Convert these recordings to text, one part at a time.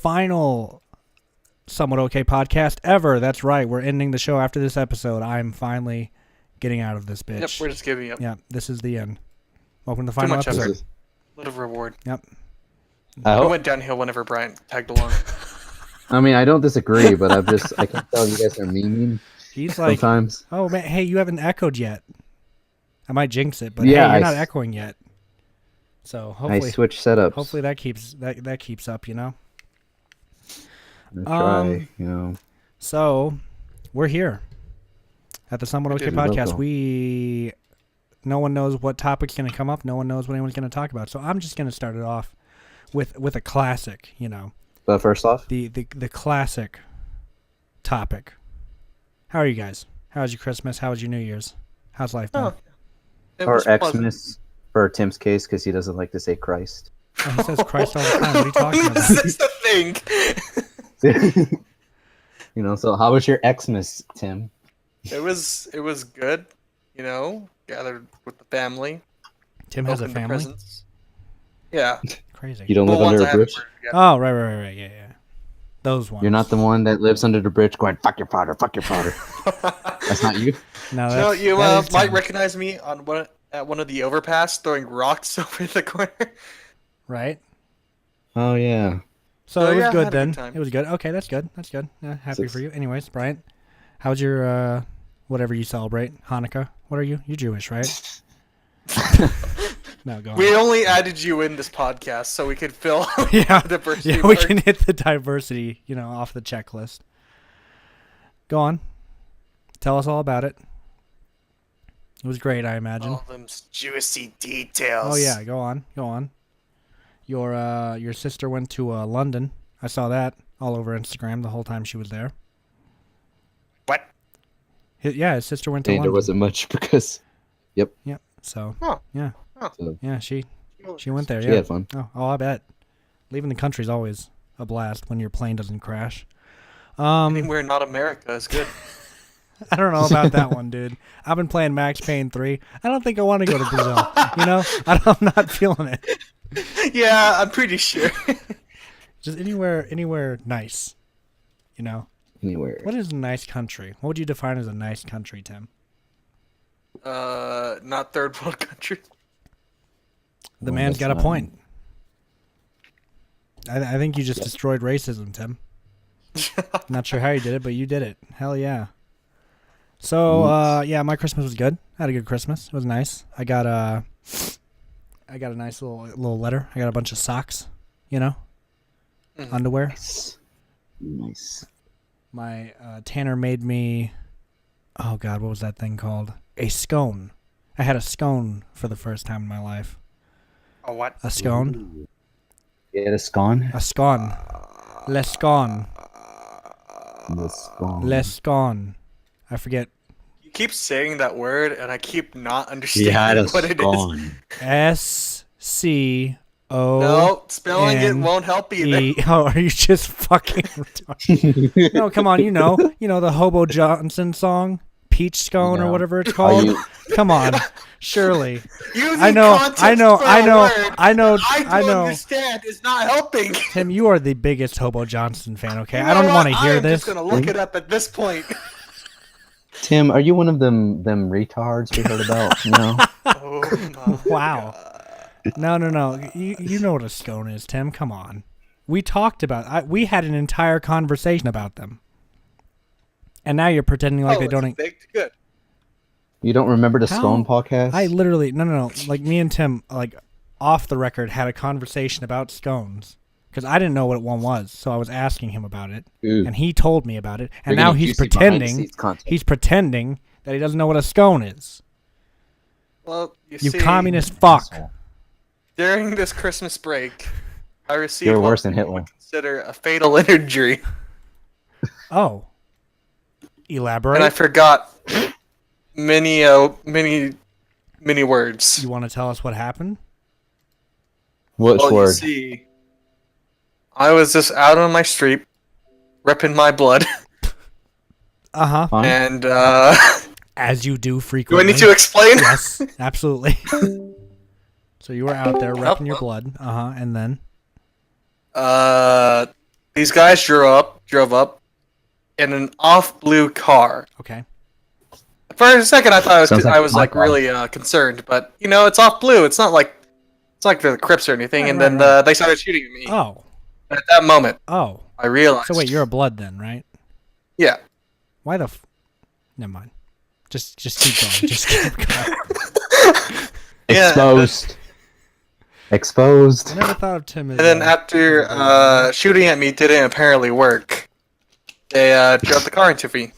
final Somewhat Okay podcast ever. That's right. We're ending the show after this episode. I'm finally getting out of this bitch. Yep, we're just giving up. Yeah, this is the end. Welcome to the final much episode. effort. Little reward. Yep. It went downhill whenever Brian tagged along. I mean, I don't disagree, but I can tell you guys are memeing He's like, sometimes. oh man, hey, you haven't echoed yet. I might jinx it, but Yeah, hey, you're not echoing yet. So I hopefully, switch setups. hopefully that keeps up. You know. I try, you know. So we're here at the Somewhat Okay You're podcast. No one knows what topic's going to come up. No one knows what anyone's going to talk about. So I'm just going to start it off with a classic. You know, But first off, the classic topic. How are you guys? How was your Christmas? How was your New Year's? How's life been? It or was pleasant. Xmas for Tim's case, because he doesn't like to say Christ. Oh, he says Christ all the time. What are you talking about? That's the thing. You know, so how was your Xmas, Tim? It was good. You know, gathered with the family. Tim has a opened the family. presents. Yeah. Crazy. You don't Well, live ones under I a haven't bridge? heard yet. Oh, right. Yeah. Those ones. You're not the one that lives under the bridge going, fuck your father, fuck your father. That's not you? No, So that's, you that is might Tim. recognize me on one of the overpass throwing rocks over the corner. Right? Oh, yeah. So Oh, it was yeah, I good had a then. good time. It was good. Okay, that's good. Yeah, happy Six. for you. Anyways, Bryant, how's your whatever you celebrate? Hanukkah? What are you? You're Jewish, right? No, go on. We only added you in this podcast so we could fill Yeah, the diversity yeah, we mark. can hit the diversity, off the checklist. Go on. Tell us all about it. It was great, I imagine. All them juicy details. Oh yeah, go on. Your sister went to London. I saw that all over Instagram the whole time she was there. What? His sister went to And there London. wasn't much because Yep. So Huh. yeah, so yeah, she went there. she Yeah. had fun. Oh, I bet. Leaving the country is always a blast when your plane doesn't crash. Anywhere not America is good. I don't know about that one, dude. I've been playing Max Payne 3. I don't think I want to go to Brazil. I'm not feeling it. Yeah, I'm pretty sure. Just anywhere nice. Anywhere. What is a nice country? What would you define as a nice country, Tim? Not third world country. The Well, man's that's got a not- point. I think you just destroyed racism, Tim. Not sure how you did it, but you did it. Hell yeah. So, my Christmas was good. I had a good Christmas. It was nice. I got a nice little letter. I got a bunch of socks, underwear. Nice. My Tanner made me, oh God, what was that thing called? A scone. I had a scone for the first time in my life. Oh, what? A scone? Yeah, the scone. A scone. Le scone. The scone. Le scone. I forget. You keep saying that word, and I keep not He had understanding a what it is. scone. S-C-O. No, spelling it N won't help either. Oh, are you just fucking retarded? No, come on, the Hobo Johnson song, Peach Scone or No. whatever it's Are called. you? Come on, surely. Using I know, context I know, for I a know, word I know, I I don't know. understand is not helping. Tim, you are the biggest Hobo Johnson fan. Okay, You I know don't want what? to hear I am this. just gonna look it up at this point. Tim, are you one of them retards we heard about? No. Oh my Wow. God. No. You know what a scone is, Tim. Come on. We talked about. We had an entire conversation about them, and now you're pretending like they it's don't. baked good. You don't remember the How? scone podcast? I literally no. Like me and Tim, like off the record, had a conversation about scones because I didn't know what one was, so I was asking him about it, Ooh. and he told me about it, and You're now getting he's juicy behind the pretending. scenes content. He's pretending that he doesn't know what a scone is. Well, You see, communist fuck. during this Christmas break, I received You're what worse than we Hitler. would consider a fatal injury, Oh. Elaborate. and I forgot many words. You want to tell us what happened? Which Well, you word? see, I was just out on my street, repping my blood, Uh-huh. Fine. and As you do do I frequently. need to explain? Yes, absolutely. So you were out there repping your well. blood. Uh-huh. And then? these guys drove up in an off blue car. Okay. For a second, I thought Sounds like I was my like car. really concerned, but it's off blue. It's not like the Crips or anything. Right, and right, then they started shooting at me. Oh. And at that moment, Oh. I realized. So wait, you're a blood then, right? Yeah. Why the? Never mind. Just keep going. Just keep going. Yeah, Exposed. Exposed. I never thought of Tim as. And then after shooting at me didn't apparently work, they drove the car into me.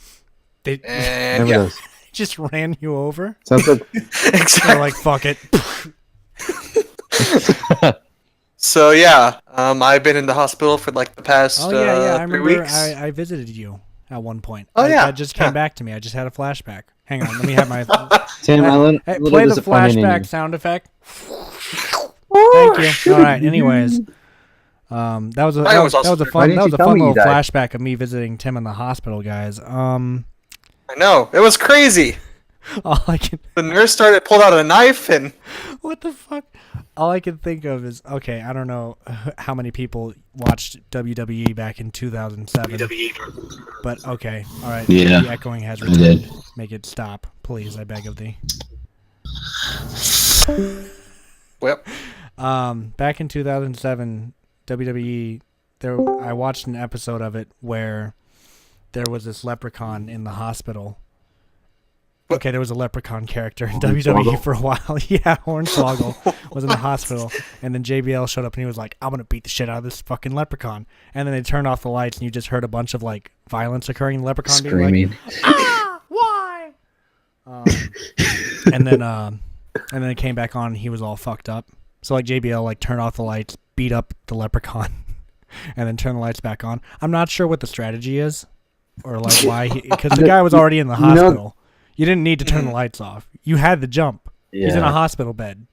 they And Remember yeah, those? just ran you over. Sounds like They're exactly. like, fuck it. So yeah, I've been in the hospital for like the past Oh yeah. I 3 remember. weeks. I visited you at one point. Oh, yeah. That just came Yeah. back to me. I just had a flashback. Hang on. Let me have my. Tim, I'm a little, Hey, little play the disappointed in you. flashback sound effect. Thank you. All right. Anyways, that was a Mine was also a good. Why fun didn't you tell little me you died? flashback of me visiting Tim in the hospital, guys. I know it was crazy. All I can The nurse pulled out a knife and what the fuck? All I can think of is okay. I don't know how many people watched WWE back in 2007, but okay. All right. Yeah, The echoing has I did. returned. Make it stop, please. I beg of thee. well, Back in 2007, WWE, I watched an episode of it where there was this leprechaun in the hospital. Okay, there was a leprechaun character in WWE for a while. Yeah, Hornswoggle was in the hospital, and then JBL showed up and he was like, "I'm gonna beat the shit out of this fucking leprechaun." And then they turned off the lights, and you just heard a bunch of like violence occurring. The leprechaun being like, Screaming. "Ah, why?" And then it came back on and he was all fucked up. So like JBL like turned off the lights, beat up the leprechaun, and then turned the lights back on. I'm not sure what the strategy is, or like why because the guy was already in the hospital. You didn't need to turn the lights off. You had the jump. He's in a Yeah. hospital bed.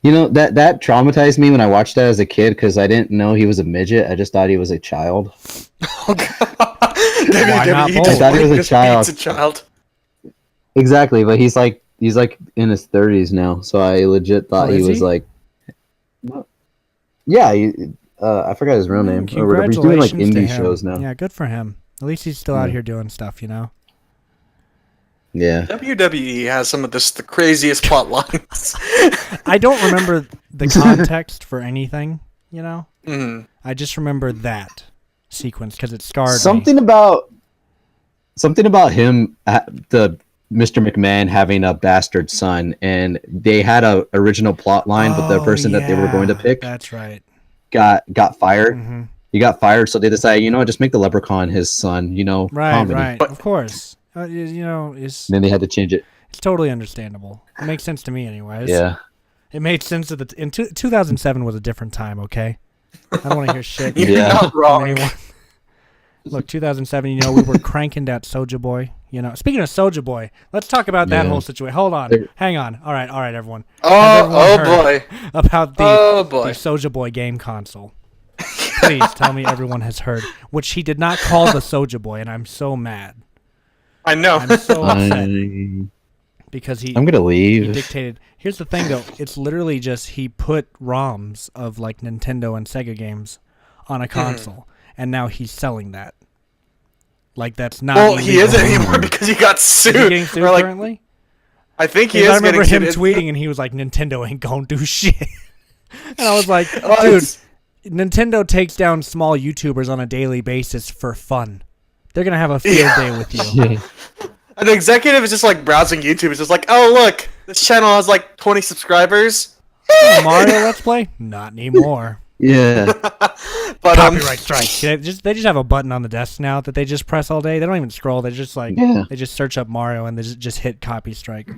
You know, that traumatized me when I watched that as a kid because I didn't know he was a midget. I just thought he was a child. oh god, Why not WWE both? just I thought he was a just child. beats a child. Exactly, but he's like in his 30s now, so I legit thought Oh, he is was he? like, yeah, I forgot his real name. Or whatever. He's doing like Congratulations to indie him. shows now. Yeah, good for him. At least he's still out Yeah. here doing stuff, you know? Yeah. WWE has some of the craziest plot lines. I don't remember the context for anything, you know? Mhm. I just remember that sequence because it scarred me. Something about him, the Mr. McMahon having a bastard son, and they had a original plot line, but the Oh, person that they were going to yeah, pick That's right. got fired. Hmm. He got fired, so they decided, just make the Leprechaun his son. Right, comedy. right. But- of course. It's And then they had to change it. totally understandable. It makes sense to me, anyways. Yeah. It made sense in 2007 was a different time. Okay, I don't want to hear shit. You're Yeah. not from wrong. anyone. Look, 2007. We were cranking that Soulja Boy. Speaking of Soulja Boy, let's talk about that Yeah. whole situation. Hold on, There- hang on. All right, everyone. Oh, everyone oh heard? boy. About the Oh boy. Soulja Boy game console. Please tell me everyone has heard, which he did not call the Soulja Boy, and I'm so mad. I know. I'm so upset I'm because he gonna leave. dictated. Here's the thing, though. It's literally just he put ROMs of like Nintendo and Sega games on a console, and now he's selling that. Like that's not. Well, he illegal. isn't anymore because he got Is he sued. getting sued Or, like, currently? I think he 'Cause is I remember getting him sued. tweeting, and he was like, "Nintendo ain't gonna do shit," and I was like, Well, "Dude, it's- Nintendo takes down small YouTubers on a daily basis for fun. They're gonna have a field Yeah. day with you." Yeah. An executive is just like browsing YouTube. It's just like, oh look, this channel has like 20 subscribers. Mario Let's Play? Not anymore. Yeah. But Copyright strike. They just have a button on the desk now that they just press all day. They don't even scroll. They just like Yeah. they just search up Mario and they just hit copy strike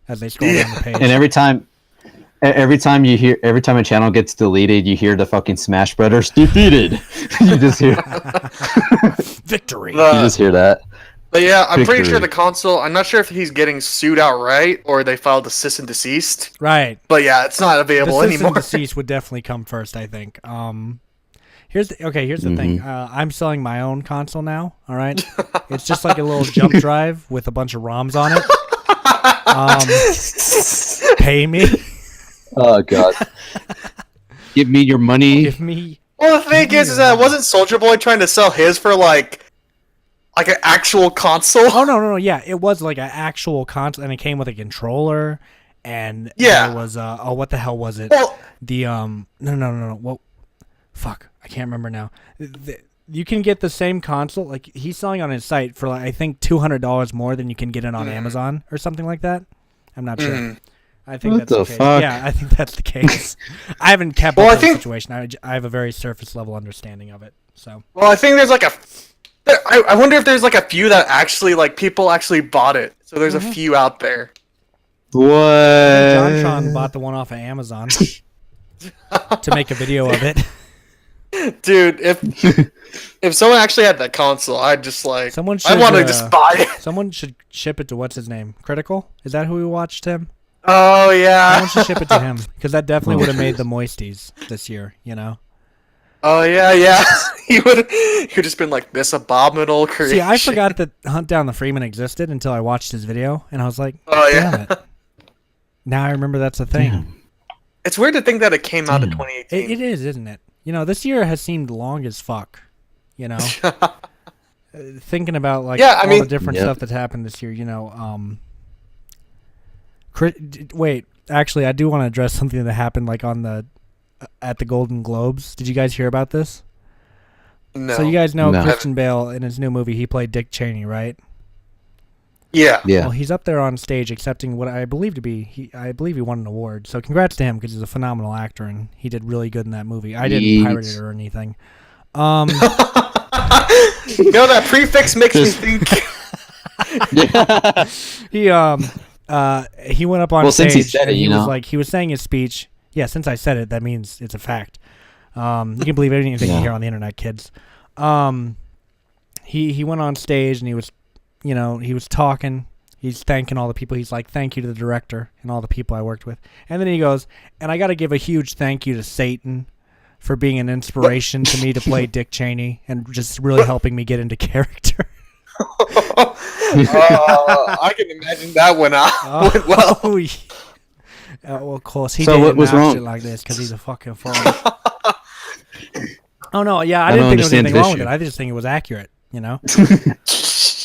as they scroll down the page. And every time a channel gets deleted, you hear the fucking Smash Brothers defeated. you just hear Victory. that. But yeah, I'm pretty sure Victory. the console. I'm not sure if he's getting sued outright or they filed a cease and desist. Right. But yeah, it's not The available cease and anymore. desist would definitely come first, I think. Here's the thing. I'm selling my own console now. All right, it's just like a little jump drive with a bunch of ROMs on it. Pay me. Oh god. Give me your money. Give me Well, the thing is that wasn't Soldier Boy trying to sell his for like an actual console? Oh no, yeah, it was like an actual console, and it came with a controller, and Yeah. there was what the hell was it? Well, The no, what? Fuck, I can't remember now. You can get the same console, like he's selling on his site for like I think $200 more than you can get it on Amazon or something like that. I'm not sure. I think What that's the case. fuck? Yeah, I think that's the case. I haven't kept Well, up I with the think- situation. I have a very surface level understanding of it. So well, I think there's like I wonder if there's like a few that actually like people actually bought it. So there's a few out there. What? JonTron bought the one off of Amazon to make a video of it. Dude, if someone actually had that console, I'd just like Someone I should, want to just buy it. Someone should ship it to what's his name? Critical? Is that who we watched him? Oh yeah. Someone should ship it to him because that definitely would have made the Moisties this year. You know. Oh yeah. He would just been like this abominable creation. See, I forgot that Hunt Down the Freeman existed until I watched his video, and I was like, Oh "Damn yeah. it!" Now I remember that's a thing. Damn. It's weird to think that it came out in Damn. 2018. It is, isn't it? You know, this year has seemed long as fuck. You know, thinking about like Yeah, I all mean- the different Yep. stuff that's happened this year. You know, wait, actually, I do want to address something that happened like on the at the Golden Globes. Did you guys hear about this? No. So you guys know No. Christian Bale in his new movie, he played Dick Cheney, right? Yeah. Yeah. Well, he's up there on stage accepting what I believe to be I believe he won an award. So congrats to him because he's a phenomenal actor and he did really good in that movie. I didn't Yeet. pirate it or anything. You know that prefix makes me think. He went up on Well, stage since he said and it, he you was know. like he was saying his speech. Yeah, since I said it, that means it's a fact. You can believe anything you Yeah. hear on the internet, kids. He went on stage and he was, you know, he was talking. He's thanking all the people. He's like, thank you to the director and all the people I worked with. And then he goes, and I got to give a huge thank you to Satan for being an inspiration to me to play Dick Cheney and just really helping me get into character. I can imagine that went out went well. Oh, yeah. Well, of course, he So didn't what was act wrong? it like this because he's a fucking phony. Oh, no, yeah, I I didn't don't think there was understand anything the wrong with issue. it. I just think it was accurate, you know?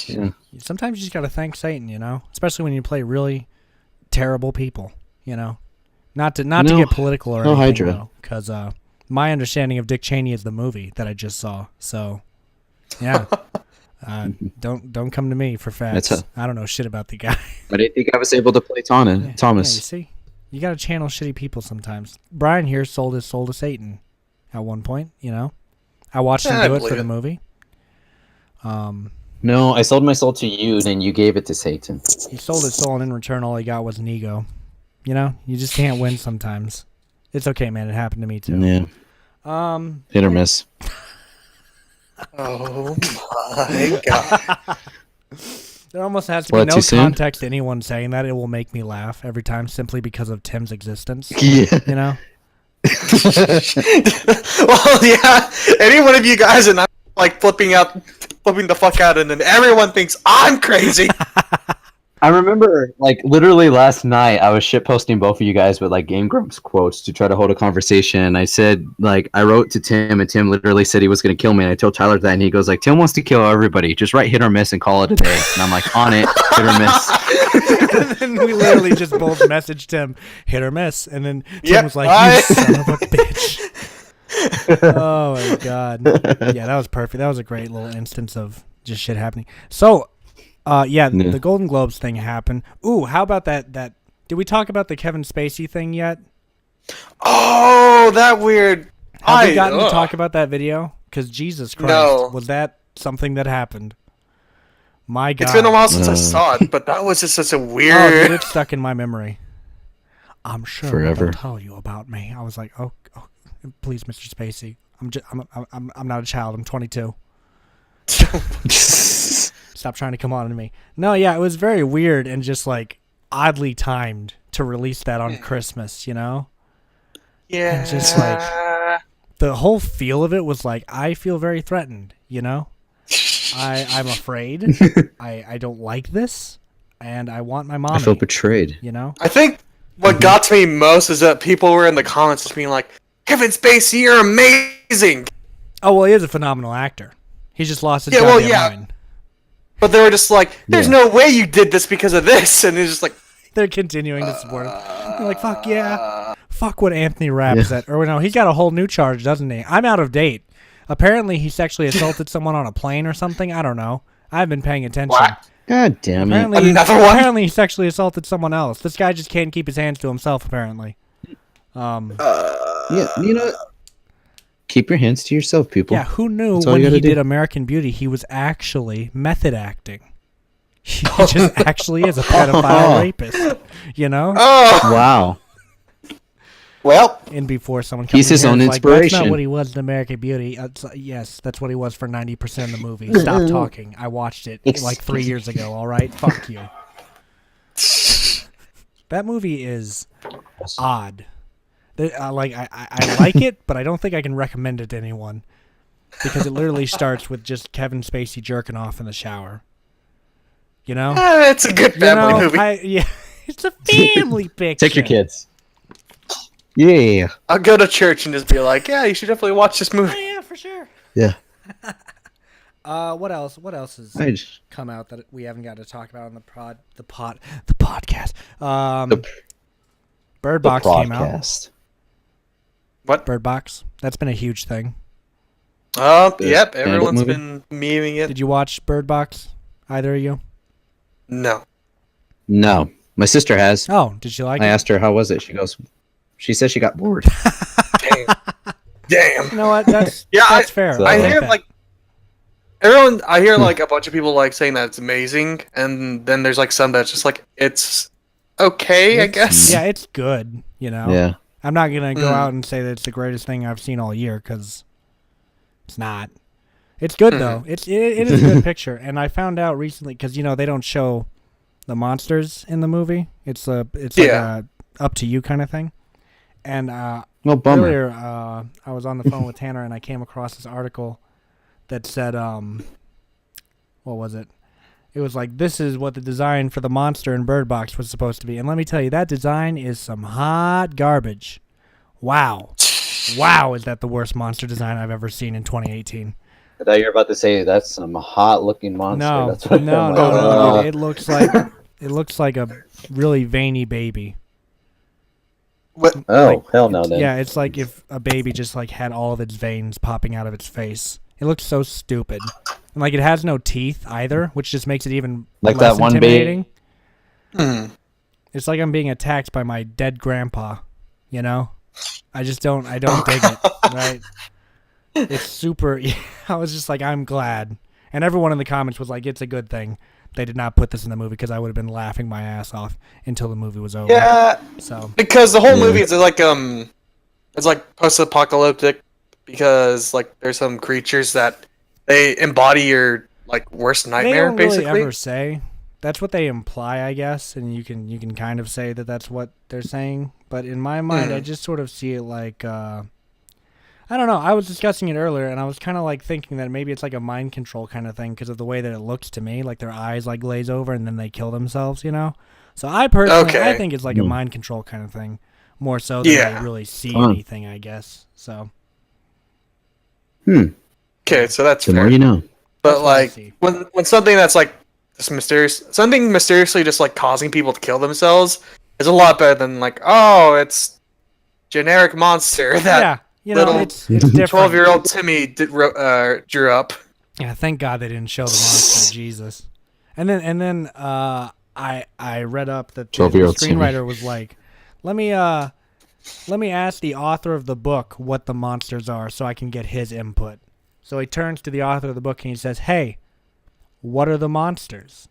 Yeah. Sometimes you just got to thank Satan, you know? Especially when you play really terrible people, you know? Not to No- get political or no anything, Hydra. because my understanding of Dick Cheney is the movie that I just saw. So, yeah. Don't come to me for facts. That's I don't know shit about the guy. I didn't think I was able to play Yeah, you Thomas. see, you got to channel shitty people sometimes. Brian here sold his soul to Satan at one point. You know, I watched Yeah, him I do it believe for the it. movie. No, I sold my soul to you, then you gave it to Satan. He sold his soul, and in return, all he got was an ego. You know, you just can't win sometimes. It's okay, man. It happened to me too. Yeah, hit or miss. Oh my god. There almost has to be What, no too soon? context to anyone saying that. It will make me laugh every time simply because of Tim's existence. Yeah. You know. Well, yeah. Any one of you guys and I'm like flipping the fuck out, and then everyone thinks I'm crazy. I remember, like, literally last night, I was shitposting both of you guys with, like, Game Grumps quotes to try to hold a conversation. I said, like, I wrote to Tim, and Tim literally said he was going to kill me, and I told Tyler that, and he goes, like, Tim wants to kill everybody. Just write hit or miss and call it a day. And I'm like, on it, hit or miss. And we literally just both messaged him hit or miss, and then Tim Yep, was like, I- "You son of a bitch." Oh my god. Yeah, that was perfect. That was a great little instance of just shit happening. So, yeah, Yeah. the Golden Globes thing happened. Ooh, how about that? Did we talk about the Kevin Spacey thing yet? Oh, that weird. Have we gotten to talk about that video? Because Jesus Christ, No. was that something that happened? My God. It's been a while since I Uh. saw it, but that was just such a Oh, dude, weird. it's stuck in my memory. I'm sure Forever. they'll tell you about me. I was like, oh please, Mr. Spacey. I'm not a child. I'm 22. Stop trying to come on to me. No, yeah, it was very weird and just like oddly timed to release that on Christmas. You know, Yeah. just like- the whole feel of it was like I feel very threatened. You know, I'm afraid. I don't like this, and I want my mommy. I feel betrayed. You know. I think what got to me most is that people were in the comments just being like, Kevin Spacey, you're amazing. Oh well, he is a phenomenal actor. He just lost his Yeah, well, goddamn yeah. mind. But they were just like, there's Yeah. no way you did this because of this. And it's just like, They're continuing to support him. They're like, fuck yeah. Fuck what Anthony Rapp said. Or no, he's got a whole new charge, doesn't he? I'm out of date. Apparently he sexually assaulted someone on a plane or something. I don't know. I've been paying attention. what? God damn it. Apparently, Another one? apparently he sexually assaulted someone else. This guy just can't keep his hands to himself, apparently. Yeah, you know, keep your hands to yourself, people. Yeah, who knew That's all when you he gotta do. did American Beauty he was actually method acting? He just actually is a pedophile rapist, you know? Oh, Wow. well, And before someone comes He's in his here own and is like, that's not inspiration. what he was in American Beauty. Yes, that's what he was for 90% of the movie. Stop talking. I watched it like 3 years ago, all right? Fuck you. That movie is odd. I like it, but I don't think I can recommend it to anyone. Because it literally starts with just Kevin Spacey jerking off in the shower. You know? it's a good family movie. Yeah, it's a family picture. Take your kids. Yeah. I'll go to church and just be like, yeah, you should definitely watch this movie. Oh, yeah, for sure. Yeah. What else? What else has I just, come out that we haven't got to talk about on the podcast? Bird Box came out. podcast. Bird Box. That's been a huge thing. Yep, stand-up everyone's movie? been memeing it. Did you watch Bird Box? Either of you? No. No. My sister has. Oh, did you like I it? asked her, how was it? She said she got bored. Damn. Damn. You know what? That's Yeah, that's fair. So- I like hear that. like everyone. I hear like a bunch of people like saying that it's amazing, and then there's like some that's just like it's okay, I guess. Yeah, it's good. You know. Yeah. I'm not gonna go Mm. out and say that it's the greatest thing I've seen all year because it's not. It's good though. It is a good picture, and I found out recently because they don't show the monsters in the movie. It's like Yeah. a up to you kind of thing. And Well, bummer. earlier, I was on the phone with Tanner, and I came across this article that said, what was it? It was like, this is what the design for the monster in Bird Box was supposed to be. And let me tell you, that design is some hot garbage. Wow. Wow, is that the worst monster design I've ever seen in 2018. I thought you were about to say that's some hot looking monster. No, That's what no, I'm no, like, no. "Oh." It looks like a really veiny baby. What? Oh, Like, hell no then. Yeah, it's like if a baby just like had all of its veins popping out of its face. It looks so stupid. And like it has no teeth either, which just makes it even Like less that one intimidating. Hmm. It's like I'm being attacked by my dead grandpa, you know? I don't dig it, right? It's super I was just like, I'm glad. And everyone in the comments was like, it's a good thing they did not put this in the movie because I would have been laughing my ass off until the movie was over. Yeah, So because the whole Yeah. movie is like it's like post-apocalyptic because like there's some creatures that they embody your like worst they nightmare don't really basically. ever say. That's what they imply, I guess, and you can kind of say that that's what they're saying. But in my mind, I just sort of see it like I don't know. I was discussing it earlier, and I was kind of like thinking that maybe it's like a mind control kind of thing because of the way that it looks to me, like their eyes like glaze over and then they kill themselves, you know. So I personally, I Okay. think it's like a Hmm. mind control kind of thing, more so than Yeah. they really see Fun. anything, I guess. So Okay, so that's The fair. more you know. But That's what I like see. when something that's like just mysterious, something mysteriously just like causing people to kill themselves is a lot better than like, oh, it's generic monster that yeah, you know, little it's different. 12-year-old Timmy drew up. Yeah, thank God they didn't show the monster. Jesus. And then I read up that the 12-year-old Timmy. screenwriter was like, let me ask the author of the book what the monsters are so I can get his input. So he turns to the author of the book and he says, "Hey, what are the monsters?"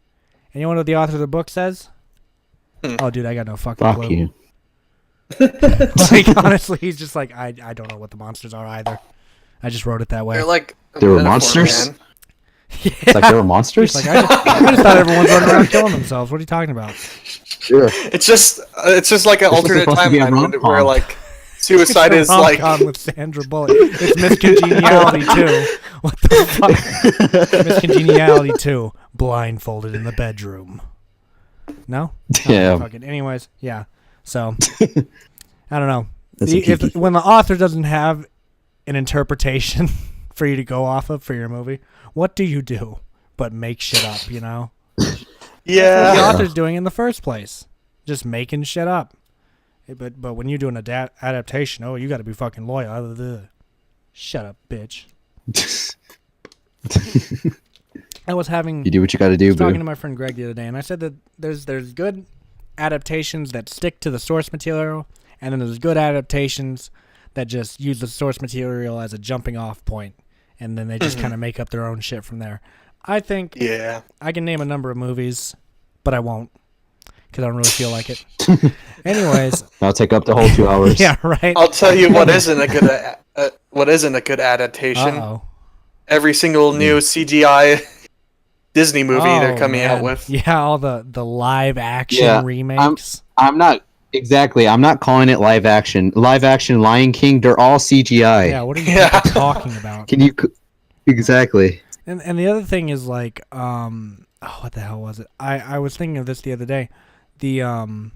And you know what the author of the book says? Oh, dude, I got no fucking Fuck clue. you. Like honestly, he's just like, I don't know what the monsters are either. I just wrote it that way. They're like a They were metaphor, monsters? man. It's like they were monsters? He's like, I just thought everyone's running around killing themselves. What are you talking about? Sure. It's just like an This was alternate supposed to be a timeline rom-com. where like suicide is It's a like rom-com with Sandra Bullock. It's Miss Congeniality 2. What the fuck? Miss Congeniality 2. Blindfolded in the bedroom. No? Yeah. Fuck it. Anyways, yeah. So, I don't know. That's a kiki. When the author doesn't have an interpretation for you to go off of for your movie, what do you do but make shit up, you know? That's what the Yeah. author's doing in the first place. Just making shit up. But when you do an adaptation, oh, you got to be fucking loyal. Shut up, bitch. I was having... You do what you got to do, talking to boo. my friend Greg the other day, and I said that there's good adaptations that stick to the source material, and then there's good adaptations that just use the source material as a jumping off point, and then they just kind of make up their own shit from there. I think Yeah. I can name a number of movies, but I won't because I don't really feel like it. Anyways, I'll take up the whole 2 hours. yeah, right. I'll tell you what isn't a good adaptation. Uh-oh. Every single new CGI Disney movie they're Oh, coming out man. with. Yeah, all the live action Yeah, remakes. I'm not calling it live action. Live action Lion King, they're all CGI. Yeah, what are you Yeah. fucking talking about? Can you exactly? And the other thing is like, what the hell was it? I was thinking of this the other day. The oh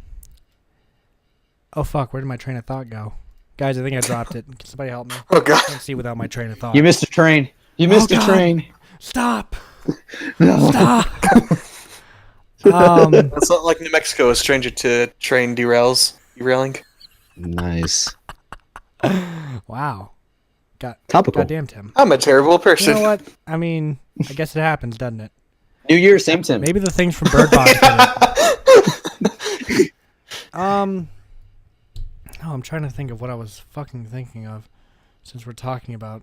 fuck, where did my train of thought go? Guys, I think I dropped it. Can somebody help me? Oh god. I can't see without my train of thought. You missed a train. You missed a God. train. Stop! No. Stop! That's not like New Mexico, a stranger to train derailing. Nice. Wow. Topical. Goddamn, Tim. I'm a terrible You person. know what? I mean, I guess it happens, doesn't it? New Year, same Tim. Maybe the things from Bird Box did it. Oh, I'm trying to think of what I was fucking thinking of, since we're talking about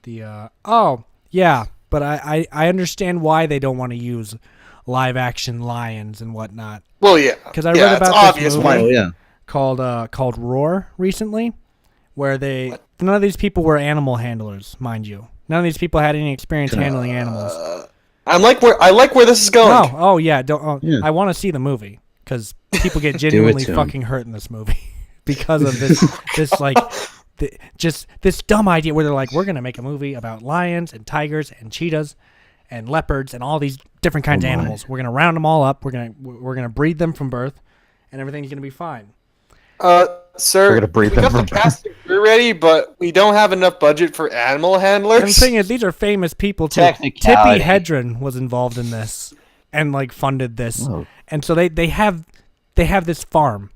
the. Oh, yeah, but I understand why they don't want to use live action lions and whatnot. Well, yeah. 'Cause I yeah, read it's about this obvious movie. why. Oh yeah. Called Roar recently, where none of these people were animal handlers, mind you. None of these people had any experience handling animals. I like where this is going. Oh yeah, don't. Yeah. I want to see the movie because people get genuinely to 'em. fucking hurt in this movie because of this like just this dumb idea where they're like, we're gonna make a movie about lions and tigers and cheetahs and leopards and all these different kinds of my. animals. We're gonna round them all up. We're gonna breed them from birth, and everything's gonna be fine. Sir, We're gonna breed we them got the from cast and crew ready, but we don't have enough budget for animal handlers. And the thing is, these are famous people too. Tippy Technicality. Hedren was involved in this and like funded this, Oh. and so they have this farm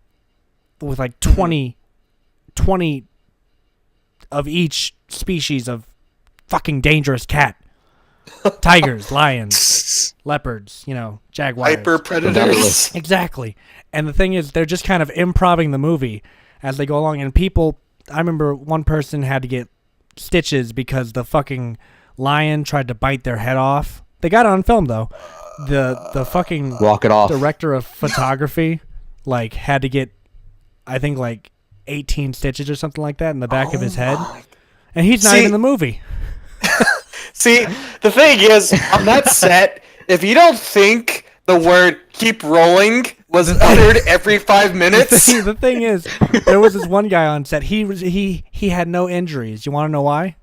with like 20 of each species of fucking dangerous cat, tigers, lions, leopards, jaguars. Hyper predators. Exactly. And the thing is, they're just kind of improvising the movie as they go along. And people, I remember one person had to get stitches because the fucking lion tried to bite their head off. They got it on film though. The fucking Walk it off. director of photography had to get, I think 18 stitches or something like that in the back of his head. And he's not See- even in the movie. See, the thing is, on that set, if you don't think the word "keep rolling" was uttered every 5 minutes, The thing is, there was this one guy on set. He had no injuries. You want to know why?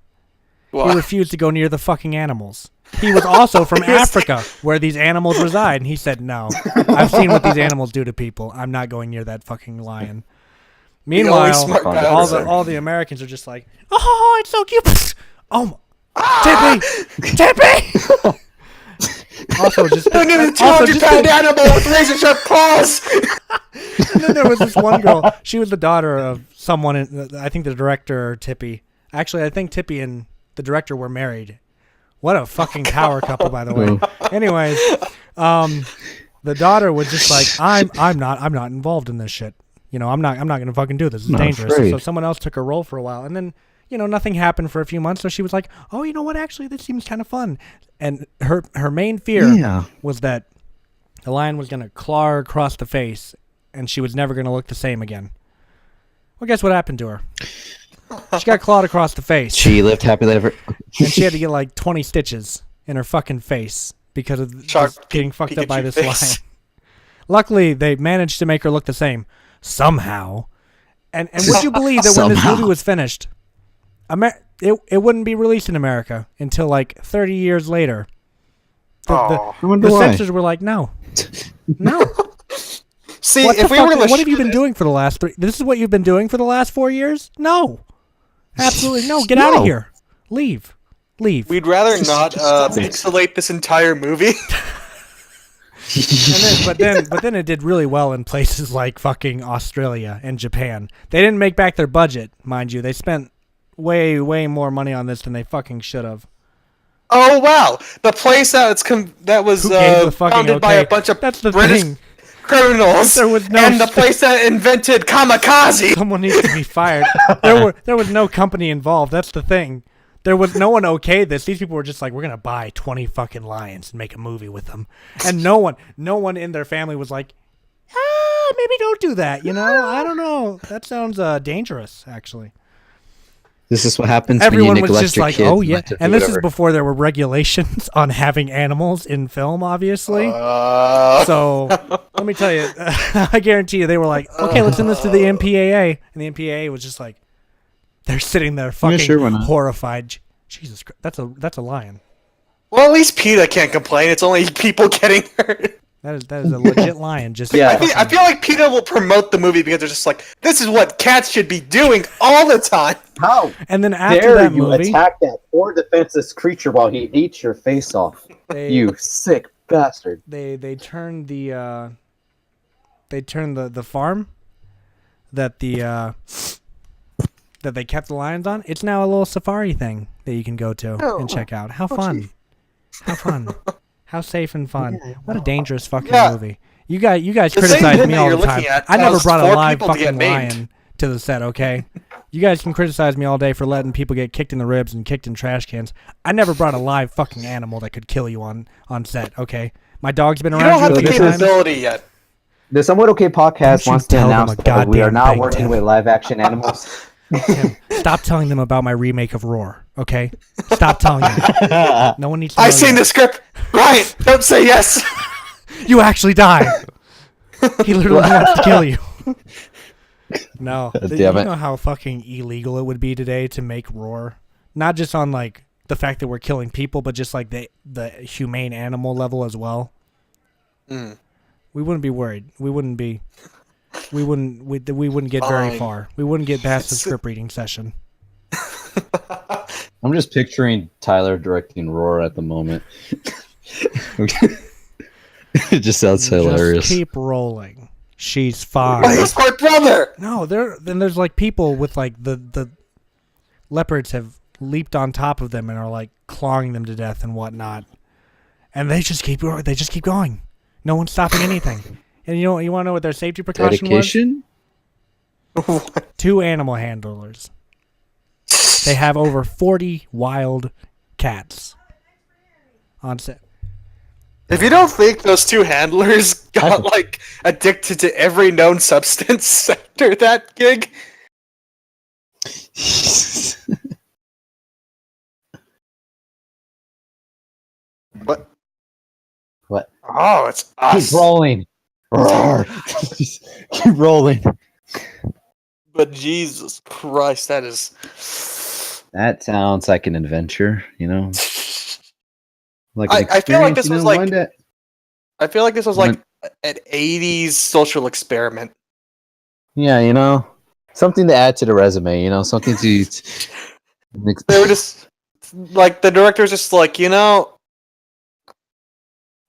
He Well, refused to go near the fucking animals. He was also from Africa, where these animals reside, and he said, "No, I've seen what these animals do to people. I'm not going near that fucking lion." Meanwhile, smart guy out there. all the Americans are just like, "Oh, it's so cute." Oh, Tippy! Also, just I need a also 200-pound animal with razor-sharp claws. And then there was this one girl. She was the daughter of someone. I think the director, Tippy. Actually, I think Tippy and the director were married. What a fucking power couple, by the way. Anyways, the daughter was just like, I'm not involved in this shit. I'm not gonna fucking do this. It's Not dangerous. afraid. So someone else took her role for a while, and then nothing happened for a few months. So she was like, oh, you know what? Actually, this seems kind of fun. And her main fear Yeah. was that the lion was gonna claw her across the face, and she was never gonna look the same again. Well, guess what happened to her? She got clawed across the face, She lived happily ever. and she had to get 20 stitches in her fucking face because of Sharp just getting fucked up by Pikachu this face. lion. Luckily, they managed to make her look the same somehow. And would you believe that when this Somehow. movie was finished, it wouldn't be released in America until 30 years later. Aw. I wonder The why. censors were like, no. See, What if the we fuck? were gonna What have you shoot been it- doing for the last 3? This is what you've been doing for the last 4 years? No, absolutely no. Get out of No. here. Leave. we'd rather not stop it. pixelate this entire movie. But then it did really well in places like fucking Australia and Japan. They didn't make back their budget, mind you. They spent way more money on this than they fucking should have. Oh wow, the place that was Who gave the fucking founded by okay? a bunch of That's the British thing. criminals, There was no and the place that invented kamikaze. Someone needs to be fired. There was no company involved. That's the thing. There was no one okayed this. These people were just like, we're gonna buy 20 fucking lions and make a movie with them. And no one in their family was like, maybe don't do that. You know, I don't know. That sounds dangerous, actually. This is what happens Everyone when you was neglect just your like, kids oh yeah. not to do And this is whatever. before there were regulations on having animals in film, obviously. So let me tell you, I guarantee you, they were like, okay, let's send this to the MPAA, and the MPAA was just like, they're sitting there fucking sure, why not? horrified. Jesus Christ, that's a lion. Well, at least PETA can't complain. It's only people getting hurt. That is a legit lion. Just Yeah. I feel like PETA will promote the movie because they're just like, this is what cats should be doing all the time. How and then after dare that you movie, attack that poor defenseless creature while he eats your face off? they, You sick bastard. they turned the the farm that that they kept the lions on. It's now a little safari thing that you can go to and check out. How fun! How fun! How safe and fun! What a dangerous fucking movie. You guys The same criticize thing me that all you're the time. looking at I never caused brought a 4 live people to get fucking maimed. lion to the set. Okay, you guys can criticize me all day for letting people get kicked in the ribs and kicked in trash cans. I never brought a live fucking animal that could kill you on set. Okay, my dog's been You around don't have you the a few times. capability yet. The Somewhat Okay podcast Don't you wants to tell them announce a that we are goddamn not thing, working Tim. with live action animals. Tim, stop telling them about my remake of Roar. Okay, stop telling them. No one needs to know I've seen yet. the script. Ryan, don't say yes. You actually die. He literally wants to kill you. No, you damn it. know how fucking illegal it would be today to make Roar, not just on like the fact that we're killing people, but just like the humane animal level as well. Mm. We wouldn't be worried. We wouldn't get very Fine. far. We wouldn't get past the script reading session. I'm just picturing Tyler directing Roar at the moment. It just sounds hilarious. Just keep rolling. She's My fine. my brother. No, there's like people with like the leopards have leaped on top of them and are like clawing them to death and whatnot, and they just keep going. No one's stopping anything. And you want to know what their safety precaution Dedication? was? 2 animal handlers. They have over 40 wild cats on set. If you don't think those 2 handlers got like addicted to every known substance after that gig, what? What? Oh, it's us. Keep rolling. Roar. Keep rolling. But Jesus Christ, that is. That sounds like an adventure, you know? Like an I feel like experience, this you was know, like- one that- I feel like this was like an 80s social experiment. Yeah, you know? Something to add to the resume, you know? Something to... They were just like the director's just like, you know,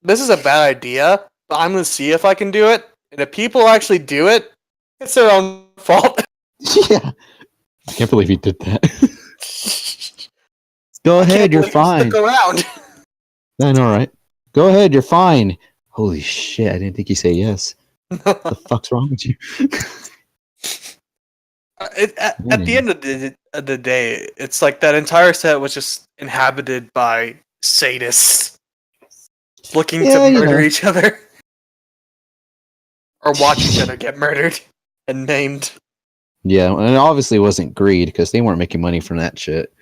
this is a bad idea, but I'm gonna see if I can do it. And if people actually do it, it's their own fault. Yeah. I can't believe he did that. Go I ahead, can't you're believe he fine. Stuck around. I know, right? Go ahead, you're fine. Holy shit, I didn't think you say yes. What the fuck's wrong with you? At the end of the day, it's like that entire set was just inhabited by sadists looking Yeah, to you murder know. each other or watch each other get murdered and named. Yeah, and it obviously wasn't greed because they weren't making money from that shit.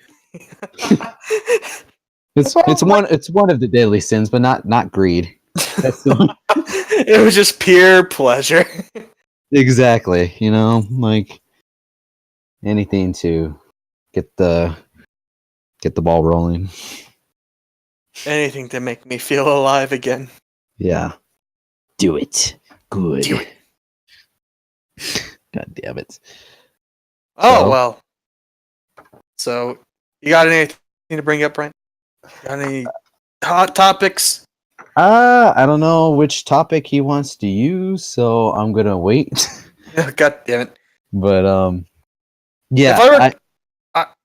It's one of the deadly sins, but not greed. That's the one. It was just pure pleasure. Exactly. You know, like anything to get the ball rolling. Anything to make me feel alive again. Yeah. Do it. Good. Do it. God damn it. Oh So? well. So you got anything to bring up, Brian? Got any hot topics? I don't know which topic he wants to use, so I'm gonna wait. God damn it! But yeah, If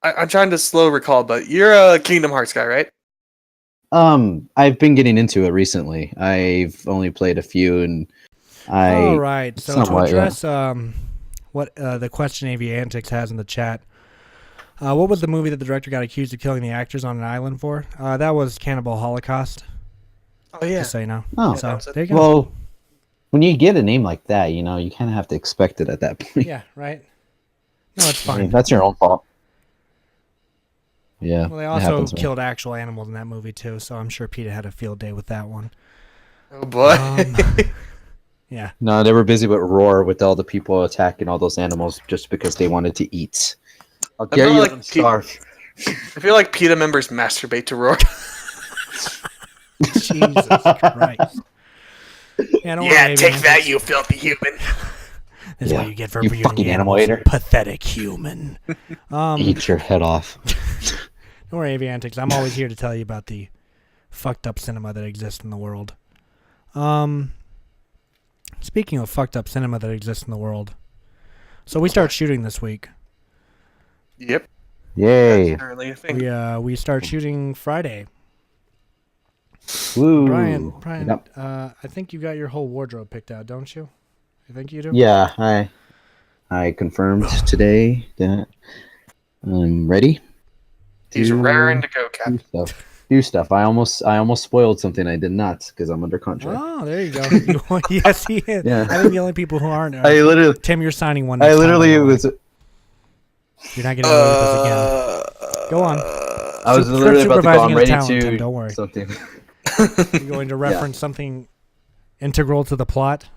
I'm trying to slow recall, but you're a Kingdom Hearts guy, right? I've been getting into it recently. I've only played a few, and All right. So to somewhat, yeah. address what the question AV Antics has in the chat, what was the movie that the director got accused of killing the actors on an island for? That was Cannibal Holocaust. Oh yeah. Just so you know. Oh, So that was it. there you go. well, when you get a name like that, you know, you kind of have to expect it at that point. Yeah. Right. No, it's I mean, fine. that's your own fault. Yeah. Well, they it also happens, man. killed actual animals in that movie too, so I'm sure Peter had a field day with that one. Oh boy. Yeah. No, they were busy with Roar with all the people attacking all those animals just because they wanted to eat. How dare feel you like let them starve? I feel like PETA members masturbate to Roar. Jesus Christ. Yeah, don't worry, AV Antics. you filthy human. This is Yeah, what you get for you breeding fucking animal animals. hater. Pathetic human. Eat your head off. Don't worry, AV Antics. I'm always here to tell you about the fucked up cinema that exists in the world. Speaking of fucked up cinema that exists in the world, so we start shooting this week. Yep. Yay. That's certainly a thing. We start shooting Friday. Woo. Brian, Yep. I think you got your whole wardrobe picked out, don't you? I think you do. Yeah, I confirmed today that I'm ready. He's to raring to go, Captain. do stuff. I almost spoiled something I did not because I'm under contract. Oh, there you go. Yes, he is. Yeah. I think the only people who aren't are I literally Tim. You're signing one. I next time, literally by the way. was You're not getting away with this again. Go on. I was Script literally about to go. supervising I'm is ready talent, Tim, to don't worry. something. You're going to reference something integral to the plot.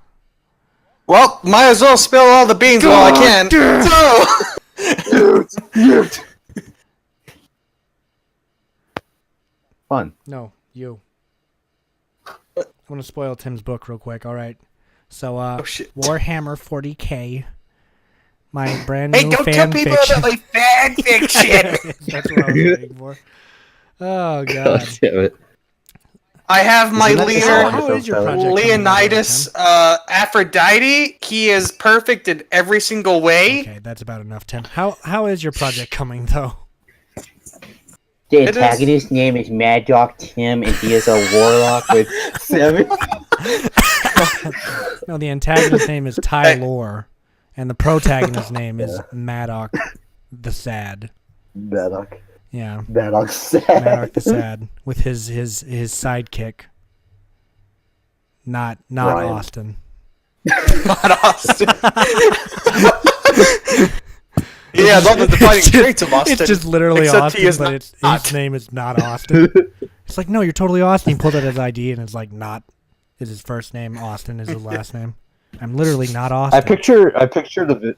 Well, might as well spill all the beans while I can. So, Fun. No, you. I'm gonna spoil Tim's book real quick. All right. So, oh shit. Warhammer 40K, my brand Hey, new don't tell fan people fiction. about my fan fiction. That's what I was waiting for. Oh God God. damn it. I have my Isn't that leader, How is your project coming Leonidas along, Aphrodite. He is perfect in every single Tim? way. Okay, that's about enough, Tim. How is your project coming though? The It is- antagonist's name is Mad Dog Tim, and he is a warlock with 7. No, the antagonist's name is Ty Lore, and the protagonist's name is Maddock the Sad. Maddock. Yeah, Maddock sad. Maddock the Sad with his sidekick. Not Ryan. Austin. Not Austin. Yeah, I love the defining traits of Austin. It's just literally except he Austin, is but not. his name is not Austin. It's like, no, you're totally Austin. He pulled out his ID and it's like, not is his first name. Austin is his last name. I'm literally not Austin. I picture the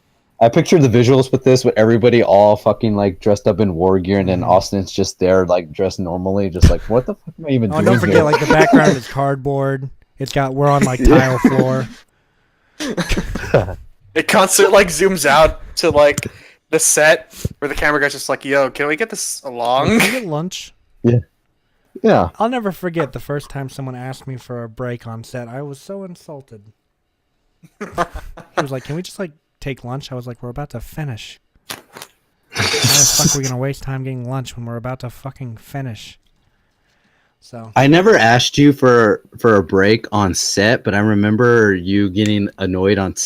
visuals with this, with everybody all fucking like dressed up in war gear, and then Austin's just there like dressed normally, just like, what the fuck am I even Oh, doing don't forget, here? like the background is cardboard. We're on like tile floor. It constantly like zooms out to like the set where the camera guy's just like, "Yo, can we get this along?" Can we get lunch? Yeah. I'll never forget the first time someone asked me for a break on set. I was so insulted. He was like, "Can we just like take lunch?" I was like, "We're about to finish. Why the fuck are we gonna waste time getting lunch when we're about to fucking finish?" So I never asked you for a break on set, but I remember you getting annoyed at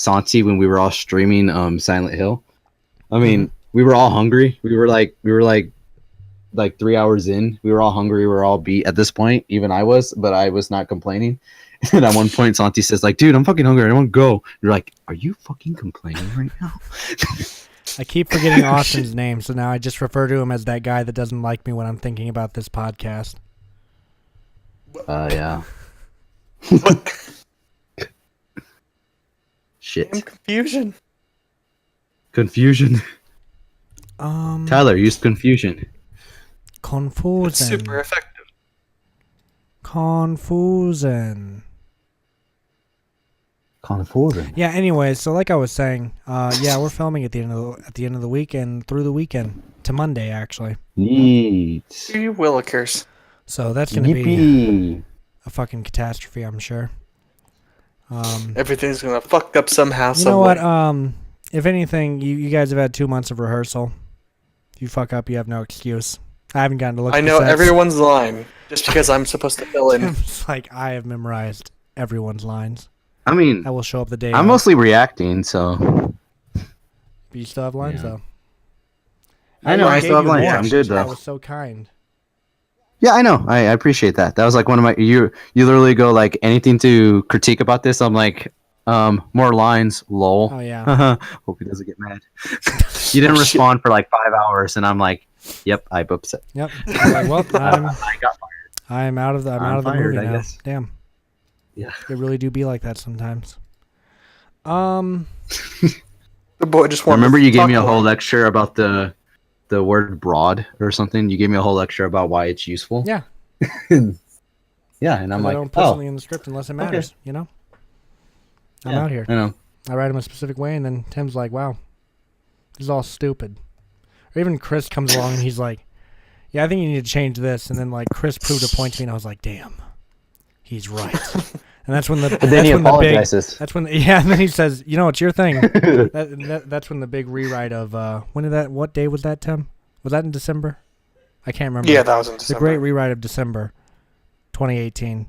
Santi when we were all streaming Silent Hill. I mean, we were all hungry. We were like 3 hours in. We were all hungry. We were all beat at this point. Even I was, but I was not complaining. And at one point, Santi says, like, "Dude, I'm fucking hungry. I don't want to go." You're like, "Are you fucking complaining right now?" I keep forgetting Austin's name, so now I just refer to him as that guy that doesn't like me when I'm thinking about this podcast. Yeah. Shit. Confusion. Confusion. Tyler used confusion. Confusion. Super effective. Confusion. Can't afford them. Yeah. Anyways, so like I was saying, yeah, we're filming at the end of the week and through the weekend to Monday actually. Neat. You willikers. So that's gonna be Yippee. a fucking catastrophe, I'm sure. Everything's gonna fucked up somehow. You know what? If anything, you guys have had 2 months of rehearsal. If you fuck up, you have no excuse. I haven't gotten to look. I at the know sets. everyone's line just because I'm supposed to fill in. It's like I have memorized everyone's lines. I mean, I will show up the day. I'm of. mostly reacting, so But you still have lines Yeah. though. I know, I gave still have you lines. more. I'm good, That though. was so kind. Yeah, I know. I appreciate that. That was like one of my. You literally go like anything to critique about this. I'm like, more lines. Lol. Oh yeah. Hope he doesn't get mad. You didn't respond for like 5 hours, and I'm like, yep, I'm upset. Yep. You're like, well, I got I'm out of the I'm fired, movie I now. guess. Damn. Yeah. It really do be like that sometimes. The boy just I wanted. remember to you gave me a talk whole more. lecture about the word broad or something. You gave me a whole lecture about why it's useful. Yeah. Yeah, and I'm 'Cause I like, don't put oh, something in the script unless it matters. You know. I'm yeah, out here. I know. I write them a specific way, and then Tim's like, "Wow, this is all stupid." Or even Chris comes along and he's like, "Yeah, I think you need to change this." And then like Chris proved a point to me, and I was like, "Damn, he's right." And that's when the But then he apologizes. that's when yeah, and then he says, "You know, it's your thing." That's when the big rewrite of what day was that, Tim? Was that in December? I can't remember. Yeah, that was in the December. great rewrite of December, 2018.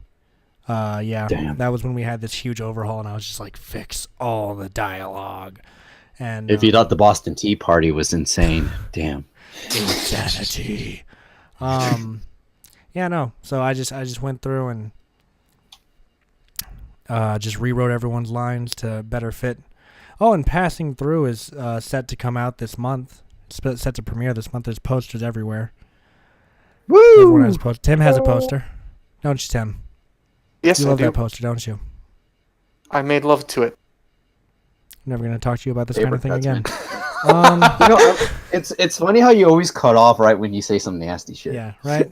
Yeah, Damn. that was when we had this huge overhaul, and I was just like, fix all the dialogue. And If you thought the Boston Tea Party was insane, damn. insanity. Yeah, no. So I just went through and just rewrote everyone's lines to better fit. Oh, and Passing Through is set to come out this month. It's set to premiere this month. There's posters everywhere. Everyone has posters. Tim has a poster, don't you, Tim? Yes, You I love do. that poster, don't you? I made love to it. I'm never gonna talk to you about this Favorite kind of thing cuts, again. You know, it's funny how you always cut off right when you say some nasty shit. Yeah, right.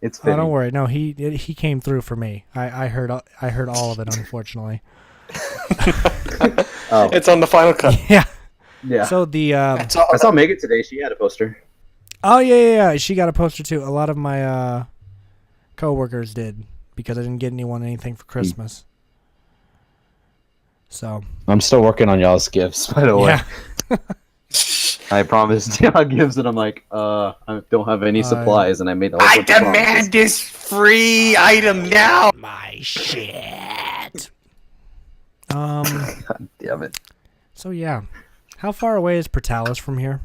It's Oh, fitting. don't worry. No, he came through for me. I heard all of it, unfortunately. Oh, It's on the final cut. Yeah. yeah. So the It's all, I saw Megan today. She had a poster. oh yeah, she got a poster too. A lot of my coworkers did because I didn't get anyone anything for Christmas. So I'm still working on y'all's gifts, by the way. yeah, I promised y'all gifts, and I'm like, I don't have any supplies, and I made a whole I bunch of promises. demand this free item now. my shit. God damn it. So yeah, how far away is Portales from here?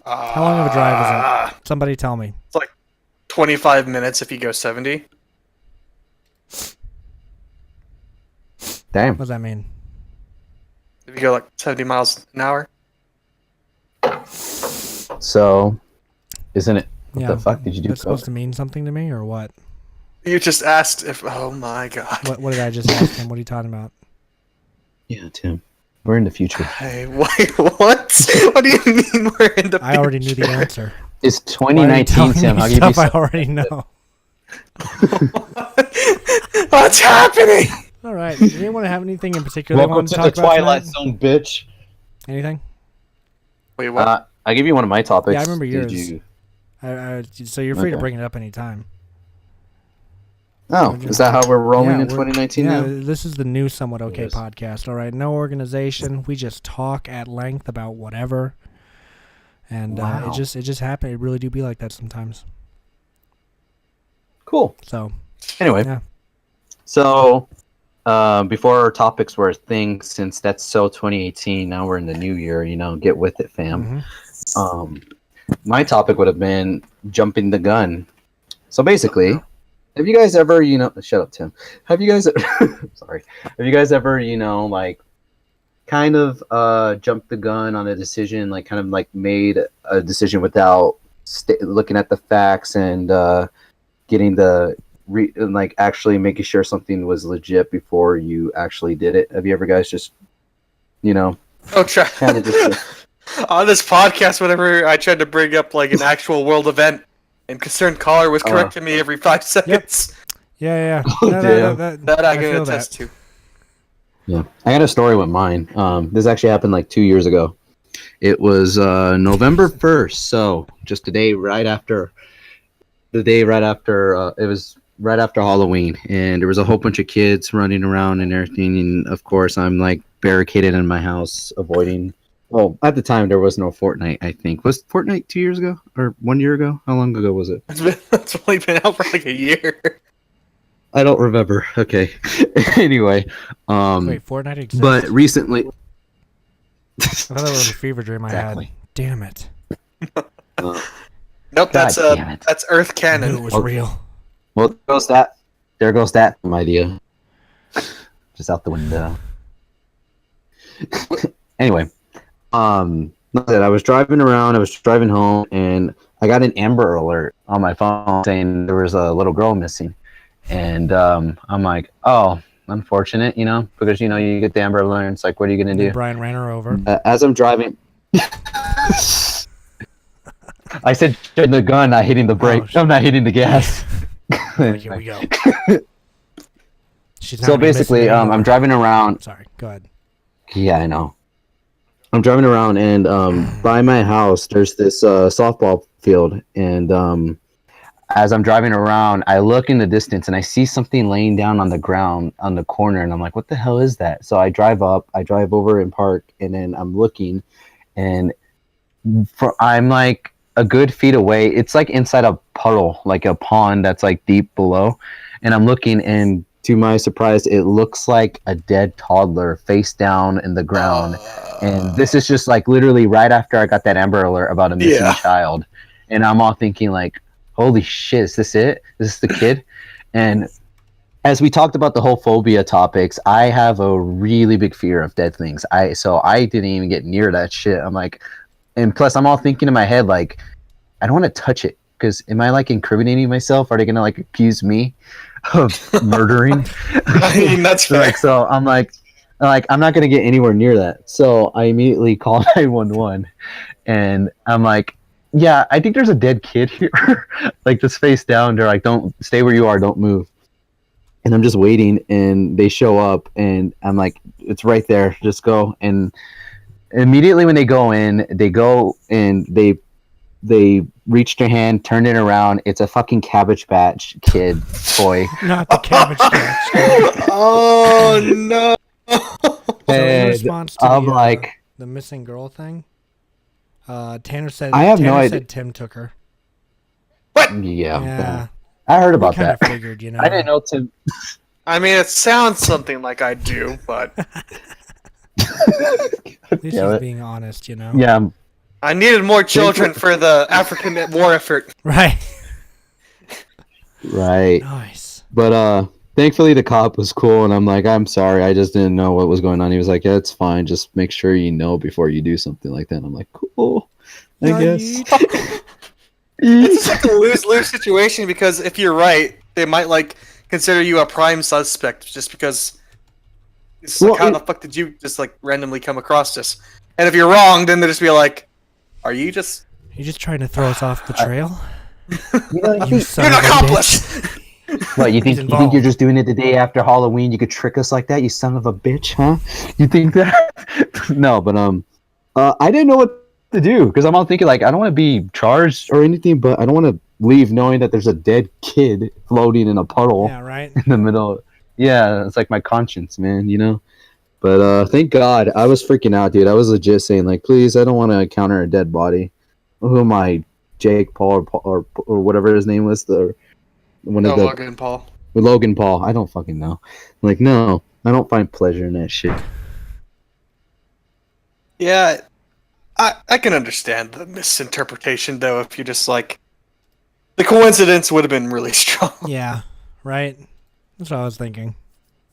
How long of a drive is it? Somebody tell me. 25 minutes if you go 70. Damn. What does that mean? If you go like 70 miles an hour. So, isn't it? What Yeah, the fuck did you do? That's supposed to mean something to me, or what? You just asked if. Oh my god. What did I just ask him? What are you talking about? Yeah, Tim. We're in the future. Hey, wait, what? What do you mean we're in the? I already knew the answer. It's Why are you 2019, telling Tim. me How can you be stuff I so... already know? What's happening? All right. Does anyone have anything in particular they Welcome want to to the talk about Twilight tonight? Zone, bitch. Anything? Wait, what? I give you one of my topics. Yeah, I remember Did yours. you... So you're free to Okay. bring it up anytime. Oh, is that how we're rolling in we're- 2019 yeah, now? this is the new Somewhat Okay Yes. podcast. All right, no organization. We just talk at length about whatever, and Wow. it just happened. It really do be like that sometimes. Cool. So Anyway, yeah, so before our topics were a thing, since that's so 2018, now we're in the new year, you know, get with it, fam. mhm. My topic would have been jumping the gun. So basically, have you guys ever, you know, shut up, Tim. Have you guys, sorry, have you guys ever, you know, like, kind of jumped the gun on a decision, like, kind of like made a decision without looking at the facts and getting the like actually making sure something was legit before you actually did it? Have you ever guys just, you know, Oh, try. kind of just On this podcast, whenever I tried to bring up like an actual world event, and concerned caller was correcting me every 5 seconds. Yeah. Oh, No, damn. That I I can feel attest to. Yeah, I got a story with mine. This actually happened like 2 years ago. It was November 1st, so just the day right after it was right after Halloween, and there was a whole bunch of kids running around and everything. And of course, I'm like barricaded in my house, avoiding. Well, at the time there was no Fortnite. I think was Fortnite 2 years ago or 1 year ago. How long ago was it? It's only been out for like a year. I don't remember. Okay. Anyway, Wait, Fortnite exists? but recently. I thought that was a fever dream I Exactly. had. Damn it. Nope, that's damn it. that's Earth I knew it canon. was Oh. real. Well, there goes that idea. Just out the window. Anyway, like I said, I was driving home, and I got an Amber Alert on my phone saying there was a little girl missing. And I'm like, oh, unfortunate, because you get the Amber Alert, and it's like, what are you gonna do? Brian ran her over. As I'm driving, I said shooting the gun, not hitting the brake. shit. I'm not hitting the gas. Like, here we go. She's not So gonna miss basically, me anymore. I'm driving around. Sorry, go ahead. Yeah, I know. I'm driving around, and by my house, there's this softball field. And as I'm driving around, I look in the distance, and I see something laying down on the ground on the corner, and I'm like, "What the hell is that?" So I drive over and park, and then I'm looking, and I'm like a good feet away. It's like inside a puddle, like a pond that's like deep below, and I'm looking, and to my surprise, it looks like a dead toddler face down in the ground. And this is just like literally right after I got that Amber Alert about a missing child. And I'm all thinking like, holy shit, is this it? Is this the kid? And as we talked about the whole phobia topics, I have a really big fear of dead things. So I didn't even get near that shit. I'm like, and plus I'm all thinking in my head like, I don't want to touch it because am I like incriminating myself? Are they gonna like accuse me of murdering? I mean, that's fair. So I'm like I'm not gonna get anywhere near that. So I immediately call 911, and I'm like, yeah, I think there's a dead kid here, like just face down. They're like, don't stay where you are, don't move. And I'm just waiting, and they show up, and I'm like, it's right there, just go. And immediately when they go in, they reach their hand, turn it around. It's a fucking Cabbage Patch Kid boy. Not the Cabbage Patch. Oh no! So in And response to I'm like, the missing girl thing, Tanner said I have no Tanner idea. said Tim took her. yeah. I heard about kind that. of figured, I didn't know Tim. I mean, it sounds something like I do, but At least Damn he's it. being honest, Yeah, I needed more children for the African war effort. Right. right. Nice. But thankfully the cop was cool, and I'm like, I'm sorry, I just didn't know what was going on. He was like, yeah, it's fine, just make sure you know before you do something like that. And I'm like, cool, I guess. It's just like a lose-lose situation because if you're right, they might like consider you a prime suspect just because. It's like, Well, how the fuck did you just like randomly come across this? And if you're wrong, then they just be like, "Are you just You just trying to throw us off the trail? You know, You son you're an of a accomplice?" bitch. what you think? He's You think involved. you're just doing it the day after Halloween? You could trick us like that, you son of a bitch, huh? You think that? No, but I didn't know what to do because I'm all thinking like I don't want to be charged or anything, but I don't want to leave knowing that there's a dead kid floating in a puddle Yeah, right. in the middle. Yeah, it's like my conscience, man. But thank God, I was freaking out, dude. I was legit saying like, please, I don't want to encounter a dead body. Who am I, Jake Paul or whatever his name was, the one No, of the Logan Paul. Logan Paul. I don't fucking know. Like, no, I don't find pleasure in that shit. Yeah, I can understand the misinterpretation though. If you just like, the coincidence would have been really strong. Yeah, right. That's what I was thinking.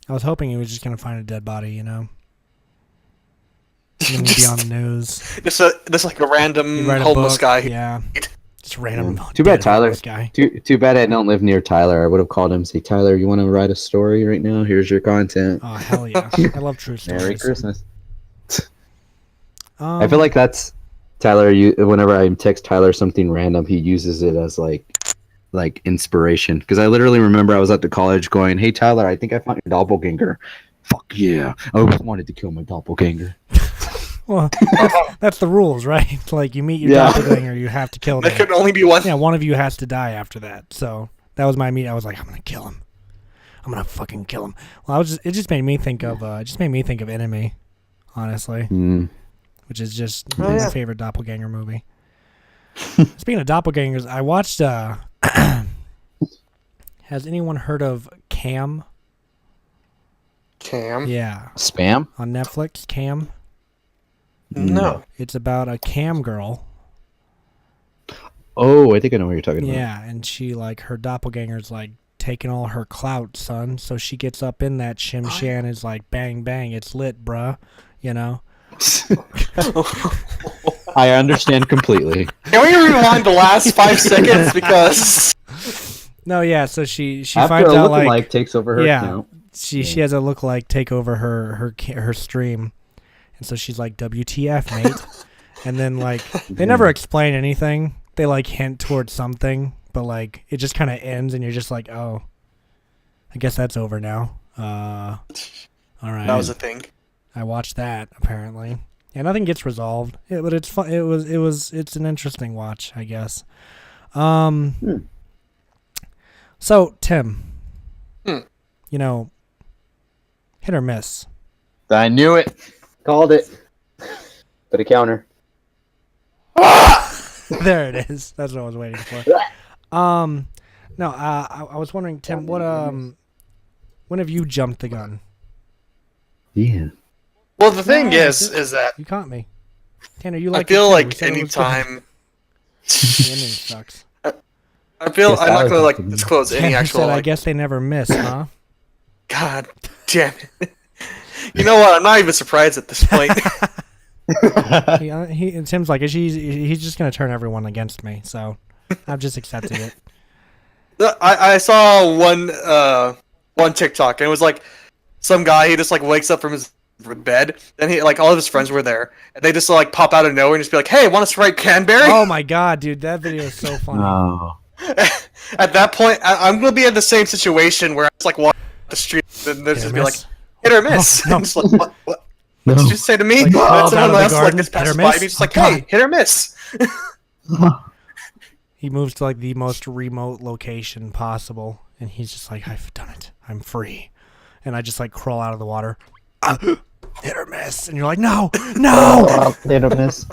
I was hoping he was just gonna find a dead body, And then he'd be on the news. Just like a He'd random write a homeless book. guy. Yeah. Just random. Too bad dead Tyler. homeless guy. Too bad I don't live near Tyler. I would have called him and say, Tyler, you want to write a story right now? Here's your content. Oh hell yeah! I love true stories. Merry Christmas. Um, I feel like that's Tyler. Whenever I text Tyler something random, he uses it as like inspiration. Because I literally remember I was at the college going, "Hey Tyler, I think I found your doppelganger," Fuck yeah! I always wanted to kill my doppelganger. Well, that's the rules, right? Like you meet your Yeah. doppelganger, you have to kill There them. could only be one. Yeah, one of you has to die after that. So that was my meet. I was like, I'm gonna kill him. I'm gonna fucking kill him. Well, it just made me think of Enemy, honestly, which is just Oh, my yeah. favorite doppelganger movie. Speaking of doppelgangers, I watched. Has anyone heard of Cam? Cam? Yeah, Spam? on Netflix, Cam. No. It's about a cam girl. Oh, I think I know what you're talking about. Yeah, and she like her doppelganger's like taking all her clout, son. So she gets up in that shim-shan, is like bang bang, it's lit, bruh. You know. I understand completely. Can we rewind the last 5 seconds because No, yeah. So she After finds a out lookalike like takes over her yeah, account. she has a lookalike take over her stream, and so she's like, WTF, mate. And then like they never explain anything. They like hint towards something, but like it just kind of ends, and you're just like, oh, I guess that's over now. All right. that was a thing. I watched that apparently, and nothing gets resolved. But it's fun. It's an interesting watch, I guess. So Tim, you know, hit or miss. I knew it. Called it. Put a counter. There it is. That's what I was waiting for. No, I was wondering, Tim, what when have you jumped the gun? Yeah. Well, the thing No, is that You caught me, Tanner. You I like? feel it too. We like said it was good. anytime. The ending sucks. I feel Yes, I'm that not was gonna like like- disclose any Tanner actual. said, I Like, guess they never miss, huh? God damn it! You know what? I'm not even surprised at this point. Tim's like, he's just gonna turn everyone against me, so I've just accepted it. I saw one TikTok and it was like some guy, he just like wakes up from his bed, and he like all of his friends were there, and they just like pop out of nowhere and just be like, "Hey, want to Sprite Canberry?" Oh my god, dude, that video is so funny. Oh. At that point, I'm gonna be in the same situation where I just like walk the street and there's Hit or just be like, miss? "Hit or miss." Oh, no. I'm just like, what No. did you say to me? Like, And crawls out of someone the else like garden, just hit or passes by miss? me, just like, Oh, "Hey, God. hit or miss." He moves to like the most remote location possible, and he's just like, I've done it. I'm free. And I just like crawl out of the water. Hit or miss. And you're like, no, Hit or miss.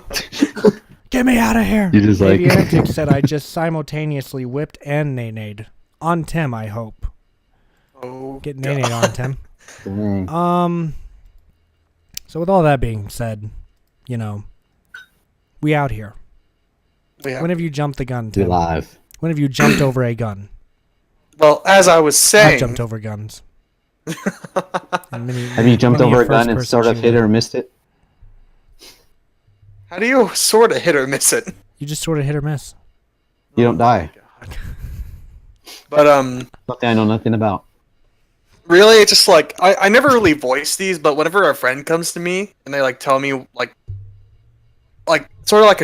get me out of here. You just like- Aviantic said I just simultaneously whipped and nay-nayed. On Tim, I hope. Oh, Get God. nay-nayed on Tim. Dang. So with all that being said, you know, we out here. Yeah. When have you jumped the gun, Be Tim? live. When have you jumped over a gun? Well, as I was I've saying, jumped over guns. And Have you jumped many over a first gun and person sort of hit shooter. or missed it? how do you sort of hit or miss it? You just sort of hit or miss. You don't die. But Something I know nothing about. really, it's just like I never really voice these, but whenever a friend comes to me and they like tell me like sort of like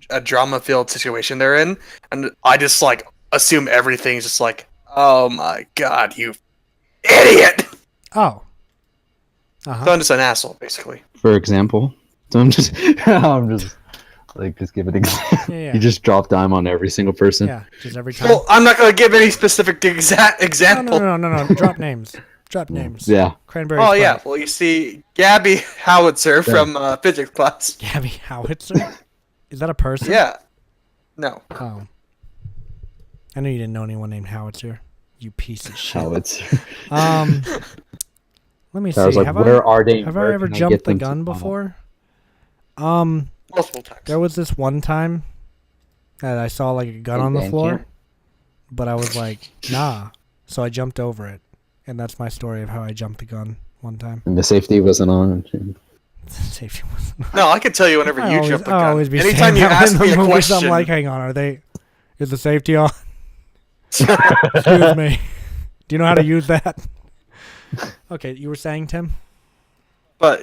a drama filled situation they're in, and I just like assume everything's just like, oh my god, you idiot! Oh. So Uh-huh. I'm just an asshole, basically. For example. So I'm just give an example. Yeah. You just drop dime on every single person. Yeah, just every time. Well, I'm not gonna give any specific exact No, example. no. Drop names. Drop names. Yeah. Cranberry. Oh yeah, Sprite. well you see, Gabby Howitzer from physics class. Gabby Howitzer? Is that a person? Yeah. No. Oh. I knew you didn't know anyone named Howitzer. You piece of shit. How it's. Let me I see. was like, have where are they? have Where I ever can jumped get the them to gun follow? before? Multiple times. There was this one time that I saw like a gun on the band floor, camp? but I was like, nah. So I jumped over it. And that's my story of how I jumped the gun one time. And the safety wasn't on. Safety was No, I can tell you whenever you jump the gun. I'll always be Anytime saying you that ask in me the a movies, question, I'm like, hang on, is the safety on? Excuse me. Do you know how to use that? Okay, you were saying, Tim? but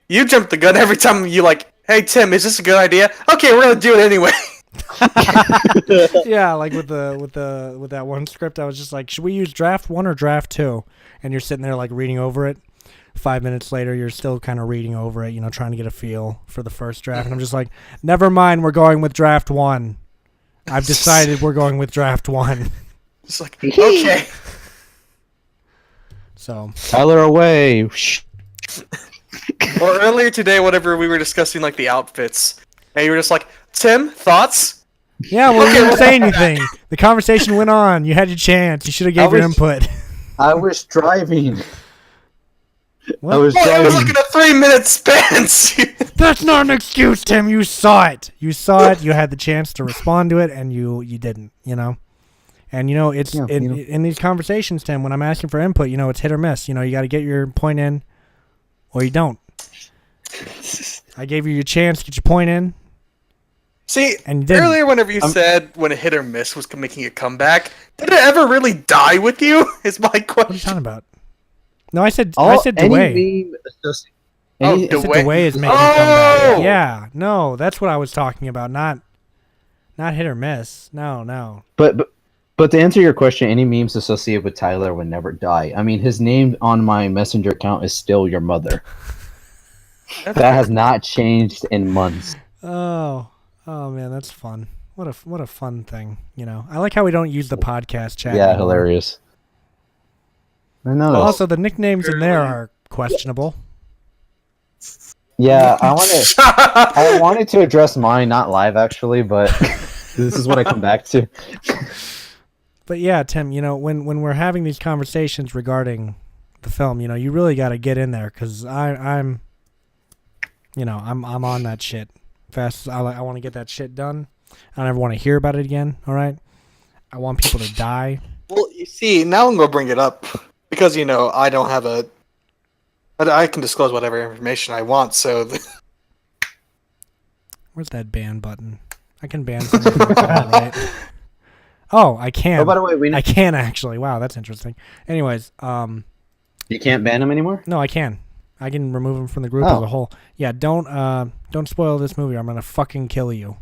you jump the gun every time you like, hey Tim, is this a good idea? Okay, we're gonna do it anyway. Yeah, like with that one script, I was just like, should we use draft 1 or draft 2? And you're sitting there like reading over it, 5 minutes later, you're still kind of reading over it, trying to get a feel for the first draft. And I'm just like, never mind, we're going with draft 1. I've decided we're going with draft 1. It's like, okay. So Tyler away. Or earlier today, whenever we were discussing like the outfits, and you were just like, Tim, thoughts? yeah, well, you didn't say anything. The conversation went on. You had your chance. You should have gave your input. I was driving. What? I was Well, it was driving. like in a 3-minute span. That's not an excuse, Tim. You saw it. You saw it. You had the chance to respond to it, and you didn't. And it's Yeah, in these conversations, Tim. When I'm asking for input, it's hit or miss. You got to get your point in, or you don't. I gave you your chance to get your point in, See, and you didn't. earlier whenever you said when a hit or miss was making a comeback, did it ever really die with you? Is my What are you question. talking about? No, I said Any Dwayne. meme associ- Oh, any- I said Dwayne. Dwayne is making Oh! a comeback. Yeah, no, that's what I was talking about. Not hit or miss. No. But to answer your question, any memes associated with Tyler would never die. I mean, his name on my messenger account is still your mother. That has not changed in months. Oh man, that's fun. What a fun thing. I like how we don't use the podcast chat. Yeah, anymore. hilarious. I know. Also, the nicknames in there are questionable. Yeah, I wanted to address mine, not live actually, but this is what I come back to. But yeah, Tim, when we're having these conversations regarding the film, you really got to get in there because I'm on that shit fast. I want to get that shit done. I don't ever want to hear about it again. All right, I want people to die. Well, you see, now I'm gonna bring it up because I don't have I can disclose whatever information I want. So Where's that ban button? I can ban something like that, right? Oh, I can. Oh, by the way, I can actually. Wow, that's interesting. Anyways, you can't ban him anymore? no, I can. I can remove him from the group Oh. as a whole. Yeah, don't spoil this movie. Or I'm gonna fucking kill you.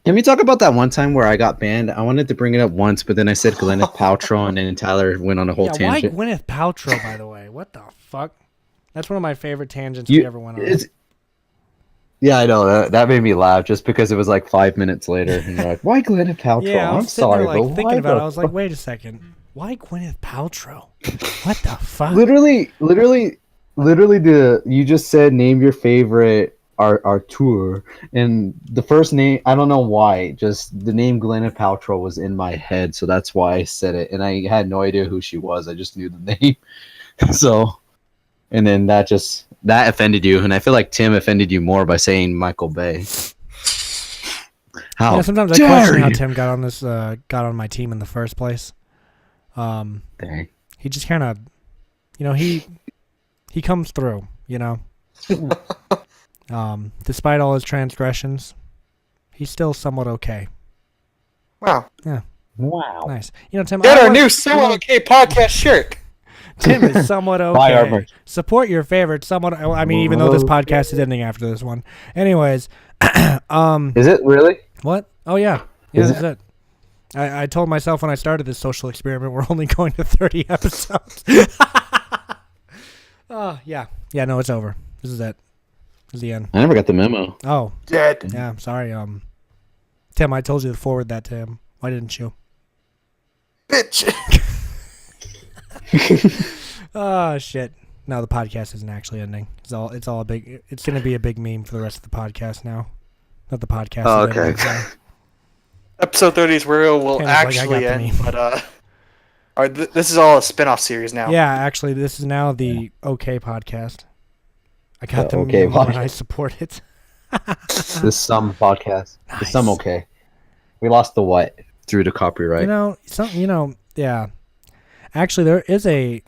Can we talk about that one time where I got banned? I wanted to bring it up once, but then I said Gwyneth Paltrow, and then Tyler went on a whole Yeah, tangent. why Gwyneth Paltrow? By the way, what the fuck? That's one of my favorite tangents we ever went on. Yeah, I know. That made me laugh just because it was like 5 minutes later. And you're like, why Gwyneth Paltrow? Yeah, I was I'm sitting sorry, there, like but thinking why about it. the I was like, wait a second. Why Gwyneth Paltrow? What the fuck? Literally, you just said name your favorite Artur, and the first name, I don't know why, just the name Gwyneth Paltrow was in my head, so that's why I said it, and I had no idea who she was. I just knew the name. So, and then that offended you, and I feel like Tim offended you more by saying Michael Bay. How? Yeah, sometimes I dare question how you? Tim got on my team in the first place. Dang. He just kind of, he comes through, despite all his transgressions, he's still somewhat okay. wow, Wow. Nice. Tim, get I our want- new So Okay podcast shirt. Tim is somewhat okay. Buy our merch. Support your favorite somewhat. I mean, even though this podcast is ending after this one. Anyways, Is it really? what? Oh yeah, yeah, Is that's it. I told myself when I started this social experiment, we're only going to 30 episodes. Oh yeah, no, it's over. This is it. This is the end. I never got the memo. Oh Dead. yeah, I'm sorry. Tim, I told you to forward that to him. Why didn't you? Bitch. Oh shit. No, the podcast isn't actually ending. It's all a big. It's gonna be a big meme for the rest of the podcast now. Not the podcast. Oh, is okay. ending, so. Episode 30 is where it will Kind of like I got actually the end, meme. but this is all a spin-off series now. Yeah, actually, this is now the OK podcast. I got the OK meme and podcast. I support it. The Sum podcast. The Nice. Sum okay. We lost the what through the copyright. Yeah. Actually, there is a.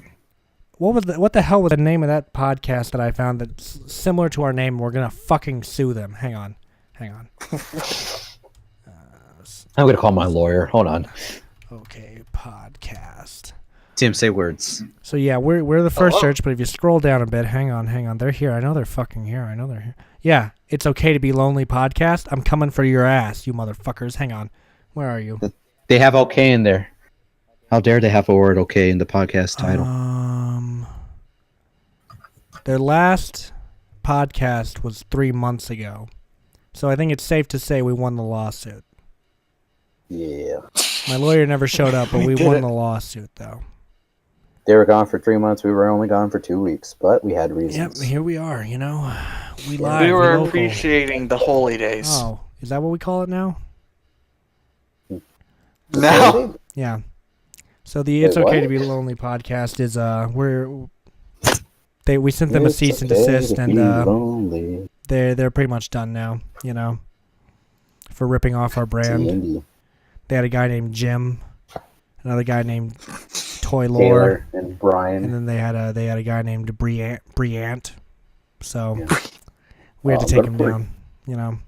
What the hell was the name of that podcast that I found that's similar to our name? We're gonna fucking sue them. Hang on. I'm gonna call my lawyer. Hold on. OK podcast. Tim, say words. So yeah, we're the first Hello? search, but if you scroll down a bit, hang on, they're here. I know they're fucking here. I know they're here. Yeah, it's okay to be lonely podcast. I'm coming for your ass, you motherfuckers. Hang on, where are you? They have okay in there. How dare they have a word okay in the podcast title? Their last podcast was 3 months ago. So I think it's safe to say we won the lawsuit. Yeah. My lawyer never showed up, but We we did won it. the lawsuit, though. They were gone for 3 months. We were only gone for 2 weeks, but we had Yep, reasons. here we are, you know. We Yeah. live. We were local. appreciating the holy days. Oh, is that what we call it now? Now, Yeah. So the It's Wait, Okay what? to Be Lonely podcast is we sent them a It's cease and okay desist, to and be lonely. they're pretty much done now, you know, for ripping off our brand. T&D. They had a guy named Jim, another guy named Toy Lore, Taylor and Brian. and then they had a guy named Briant. So Yeah. we had to Oh, take but him Bri- down. You know,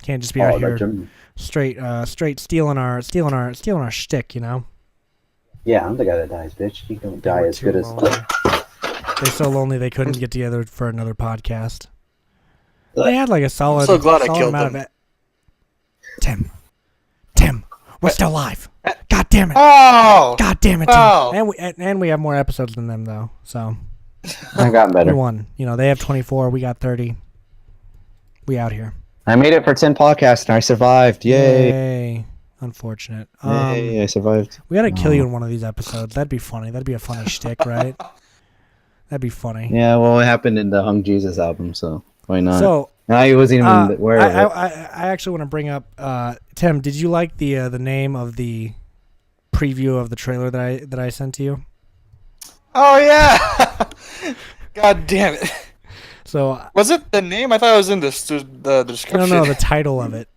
can't just be Oh, out that here Jim- straight stealing our shtick. You know, Yeah, I'm the guy that dies, bitch. You don't They die were as too good as. lonely. They're so lonely they couldn't get together for another podcast. They had like a solid. so glad I solid killed amount them. of it. Tim, we're still live. God damn it! oh, God damn it, Tim. Oh. And we have more episodes than them though. So I've gotten we better. won. You know, they have 24. We got 30. We out here. I made it for 10 podcasts and I survived. Yay! Yay. Unfortunate. Yay! I survived. We gotta kill you in one of these episodes. That'd be funny. That'd be a funny shtick, right? That'd be funny. Yeah, well, it happened in the Hung Jesus album, so why not? So I wasn't even aware of it. I actually want to bring up Tim. Did you like the name of the preview of the trailer that I sent to you? oh yeah. God damn it. So Was it the name? I thought it was in the description. no, the title of it,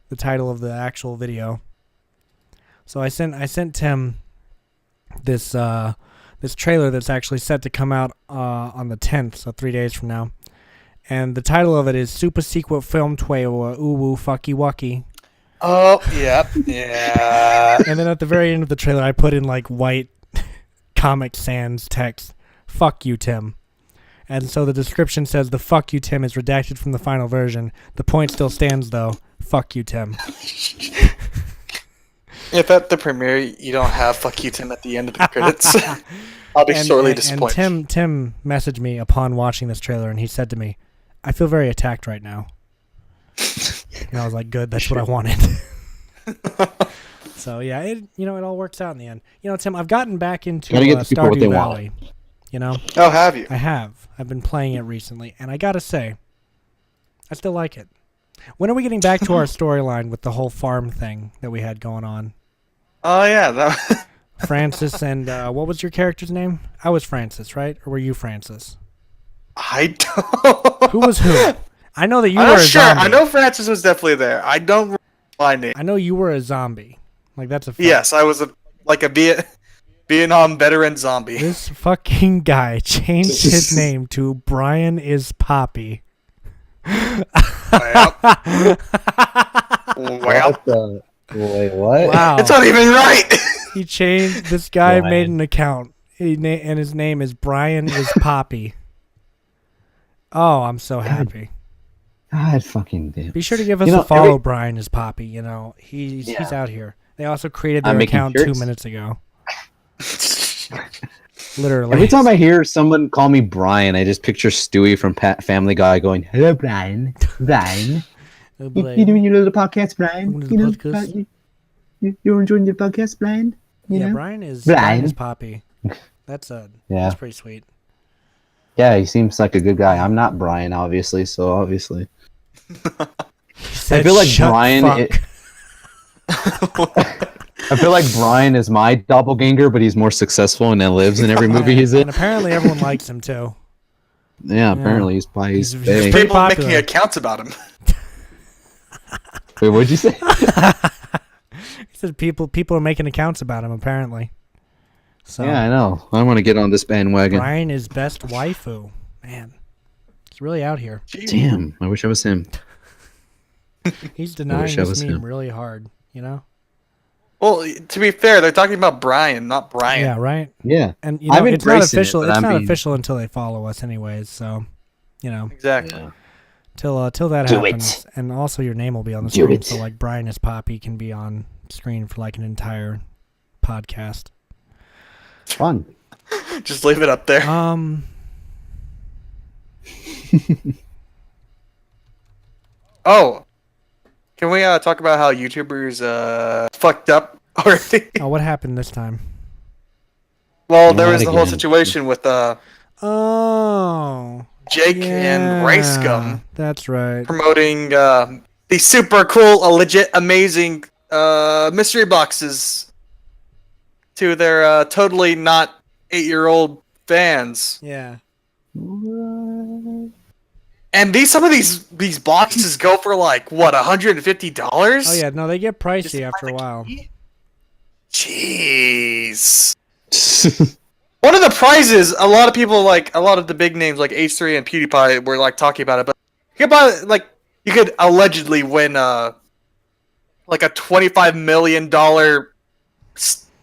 the title of the actual video. So I sent Tim this this trailer that's actually set to come out on the 10th, so 3 days from now. And the title of it is Super Secret Film Twayo Uwu Fucky Wucky. Oh, yep, yeah. And then at the very end of the trailer, I put in like white Comic Sans text, "Fuck you, Tim." And so the description says the "Fuck you, Tim" is redacted from the final version. The point still stands though. Fuck you, Tim. If at the premiere you don't have "fuck you, Tim" at the end of the credits, I'll be sorely disappointed. And Tim messaged me upon watching this trailer, and he said to me, "I feel very attacked right now." And I was like, "Good, that's what I wanted." So yeah, it all works out in the end. You know, Tim, I've gotten back into Gotta get the people what Stardew they want. Valley. You know, Oh, have you? I have. I've been playing it recently, and I gotta say, I still like it. When are we getting back to our storyline with the whole farm thing that we had going on? Oh yeah, that. Francis and what was your character's name? I was Francis, right? Or were you Francis? I don't. Who was who? I know that you I'm were not a sure. zombie. I know Francis was definitely there. I don't remember my name. I know you were a zombie. Like that's a fact. Yes, I was a Vietnam veteran zombie. This fucking guy changed his name to Brian is Poppy. Well, well, Wait, what? Wow. it's not even right. He changed. This guy Brian. made an account, and his name is Brian is Poppy. Oh, I'm so happy. God fucking damn. Be sure to give us You know, a follow. Brian is Poppy. You know he's Yeah. out here. They also created I'm their making account shirts. 2 minutes ago. Literally. Every time I hear someone call me Brian, I just picture Stewie from Family Guy going, "Hello, Brian. Brian, Oh, you doing your little podcast, Brian? Doing the You know, podcast? you're enjoying your podcast, Brian? You Yeah, know? Brian is Brian. Poppy. That's Yeah. that's pretty sweet. Yeah, he seems like a good guy. I'm not Brian, obviously. So obviously, I Said, feel like "Shut Brian. fuck." I feel like Brian is my doppelganger, but he's more successful and lives in every movie he's in. And apparently everyone likes him too. Yeah, apparently he's by his He's bay. pretty People popular. making accounts about him. Wait, what'd you say? He said people are making accounts about him apparently. So Yeah, I know. I want to get on this bandwagon. Brian is best waifu. Man, he's really out here. Damn, I wish I was him. He's denying wish I this was meme him. really hard. You know? Well, to be fair, they're talking about Brian, not Brian. Yeah, right. Yeah, And you know, I'm it's not embracing it, official. but It's I not mean- official until they follow us, anyways. So, you know, Exactly. till that Do it. happens, and also your name will be on the Do screen. it. So, like Brian is Poppy can be on screen for like an entire podcast. fun. Just leave it up there. Oh, can we talk about how YouTubers fucked up already? Oh, what happened this time? Well, there Not was the whole again. situation with Oh, Jake and Rice Gum That's right. promoting the super cool, legit, amazing mystery boxes to their totally not 8-year-old fans. Yeah. And some of these boxes go for like what, $150? Oh yeah, no, they get pricey after a while. Jeez. One of the prizes, a lot of people, like a lot of the big names like H3 and PewDiePie were like talking about it, but you could allegedly win like a $25 million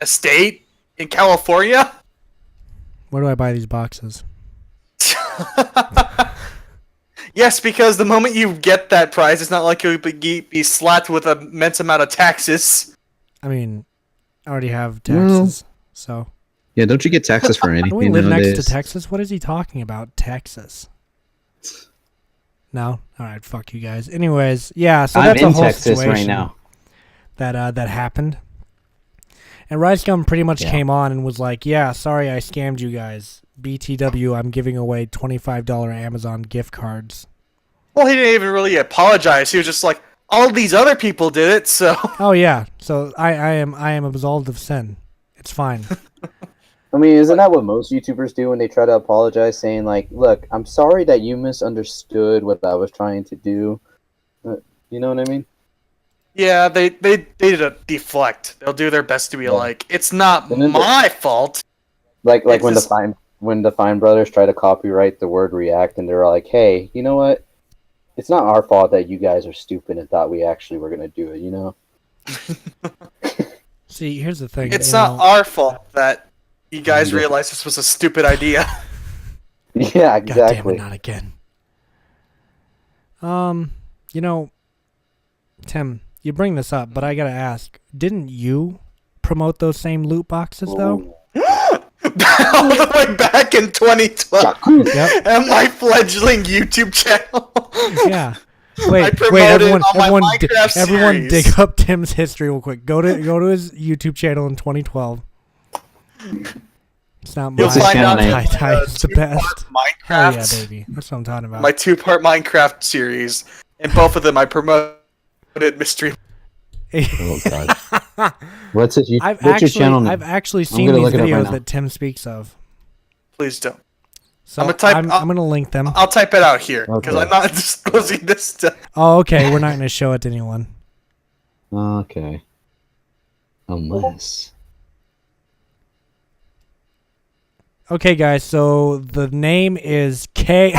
estate in California. Where do I buy these boxes? Yes, because the moment you get that prize, it's not like you'll be slapped with an immense amount of taxes. I mean, I already have taxes, so. Yeah, don't you get taxes for anything Don't we live nowadays? next to Texas? What is he talking about? Texas. No? Alright, fuck you guys. Anyways, yeah, so I'm that's a in whole Texas situation right now. that happened. And Rice Gum pretty much Yeah. came on and was like, yeah, sorry I scammed you guys. BTW, I'm giving away $25 Amazon gift cards. Well, he didn't even really apologize. He was just like, all these other people did it, so. Oh yeah, so I am absolved of sin. It's fine. I mean, isn't that what most YouTubers do when they try to apologize, saying like, "Look, I'm sorry that you misunderstood what I was trying to do." You know what I mean? Yeah, they did a deflect. They'll do their best to be like, it's not And then my fault. Like It's when just- the Fine Brothers try to copyright the word "react," and they're like, "Hey, you know what? It's not our fault that you guys are stupid and thought we actually were gonna do it." You know? See, here's the thing. It's you not know, our fault that you guys Yeah. realized this was a stupid idea. Yeah, God damn exactly. it, not again. You know, Tim, you bring this up, but I gotta ask, didn't you promote those same loot boxes though? All the way back in 2012 Yep. and my fledgling YouTube channel. Yeah. Wait, promoted everyone, on my Minecraft everyone, series. dig up Tim's history real quick. Go to his YouTube channel in 2012. It's not You'll mine. find out Tai Tai is the two-part best. Hell yeah, Minecraft, baby. That's what I'm talking about. my 2-part Minecraft series. In both of them, I promoted mystery. Oh god. What's it? I've What's your channel name? I've actually seen gonna these look it up right videos now. that Tim speaks of. Please don't. So I'm gonna type- I'm gonna link them. I'll type it out here because Okay. I'm not disclosing this to. Oh, okay. We're not gonna show it to anyone. Okay. Unless. Okay, guys. So the name is K.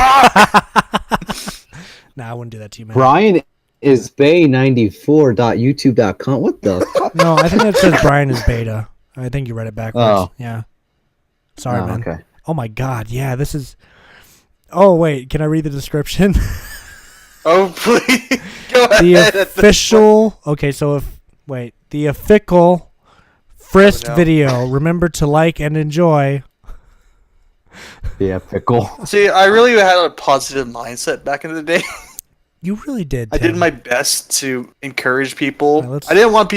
Nah, I wouldn't do that to you, man. Brian is bay94.youtube.com. What the fuck? No, I think that says Brian is beta. I think you read it backwards. Oh. Yeah. Sorry, Oh, man. okay. Oh my God. Yeah, this is. Oh wait, can I read the description? Oh please, go The ahead. official. Okay, so the official Frist Oh, no. video. Remember to like and enjoy. Yeah, pickle. See, I really had a positive mindset back in the day. You really did. I did Tim. my best to encourage people. Alright, let's- I didn't want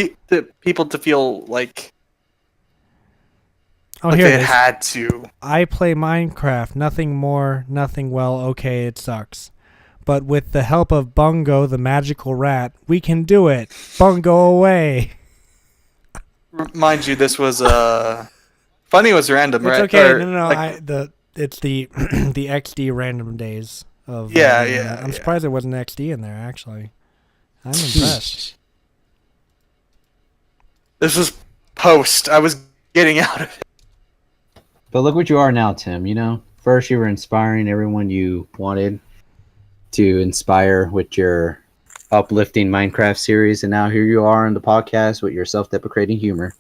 people to feel like Oh, like here they it is. had to. I play Minecraft. Nothing more. Nothing well. Okay, it sucks. But with the help of Bungo, the magical rat, we can do it. Bungo away. Mind you, this was funny was random, It's right? okay. Or, No. like, It's the the XD random days of. Yeah, the yeah, internet. I'm yeah. surprised there wasn't XD in there. Actually, I'm impressed. This was post. I was getting out of it. But look what you are now, Tim. You know, first you were inspiring everyone you wanted to inspire with your uplifting Minecraft series, and now here you are on the podcast with your self-deprecating humor.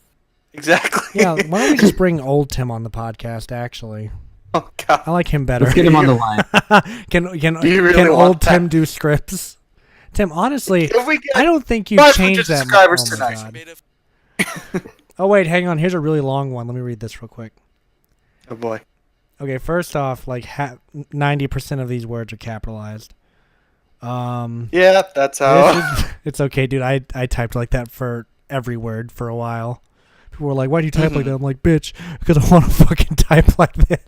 Exactly. Yeah. Why don't we just bring old Tim on the podcast? Actually, Oh god. I like him better. Let's get him on the line. Can Do you really can want old that? Tim do scripts? Tim, honestly, If we get I don't think you 500 changed that. subscribers Oh, my tonight. God. Oh wait, hang on. Here's a really long one. Let me read this real quick. Oh boy. Okay, first off, like 90% of these words are capitalized. Yeah, that's how. It's okay, dude. I typed like that for every word for a while. People were like, "Why do you type like that?" I'm like, "Bitch, because I want to fucking type like this.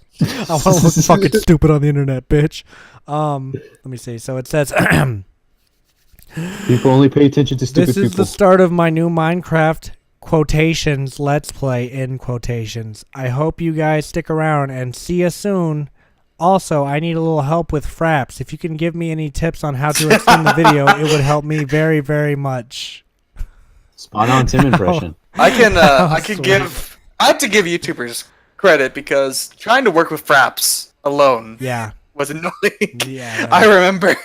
I want to look fucking stupid on the internet, bitch." Let me see. So it says, People only pay attention to stupid "This is people. the start of my new Minecraft quotations Let's Play in quotations. I hope you guys stick around and see you soon. Also, I need a little help with fraps. If you can give me any tips on how to extend the video, it would help me very, very much." Spot on Tim impression. I can Sweet. I have to give YouTubers credit because trying to work with fraps alone Yeah. was annoying. Yeah. I remember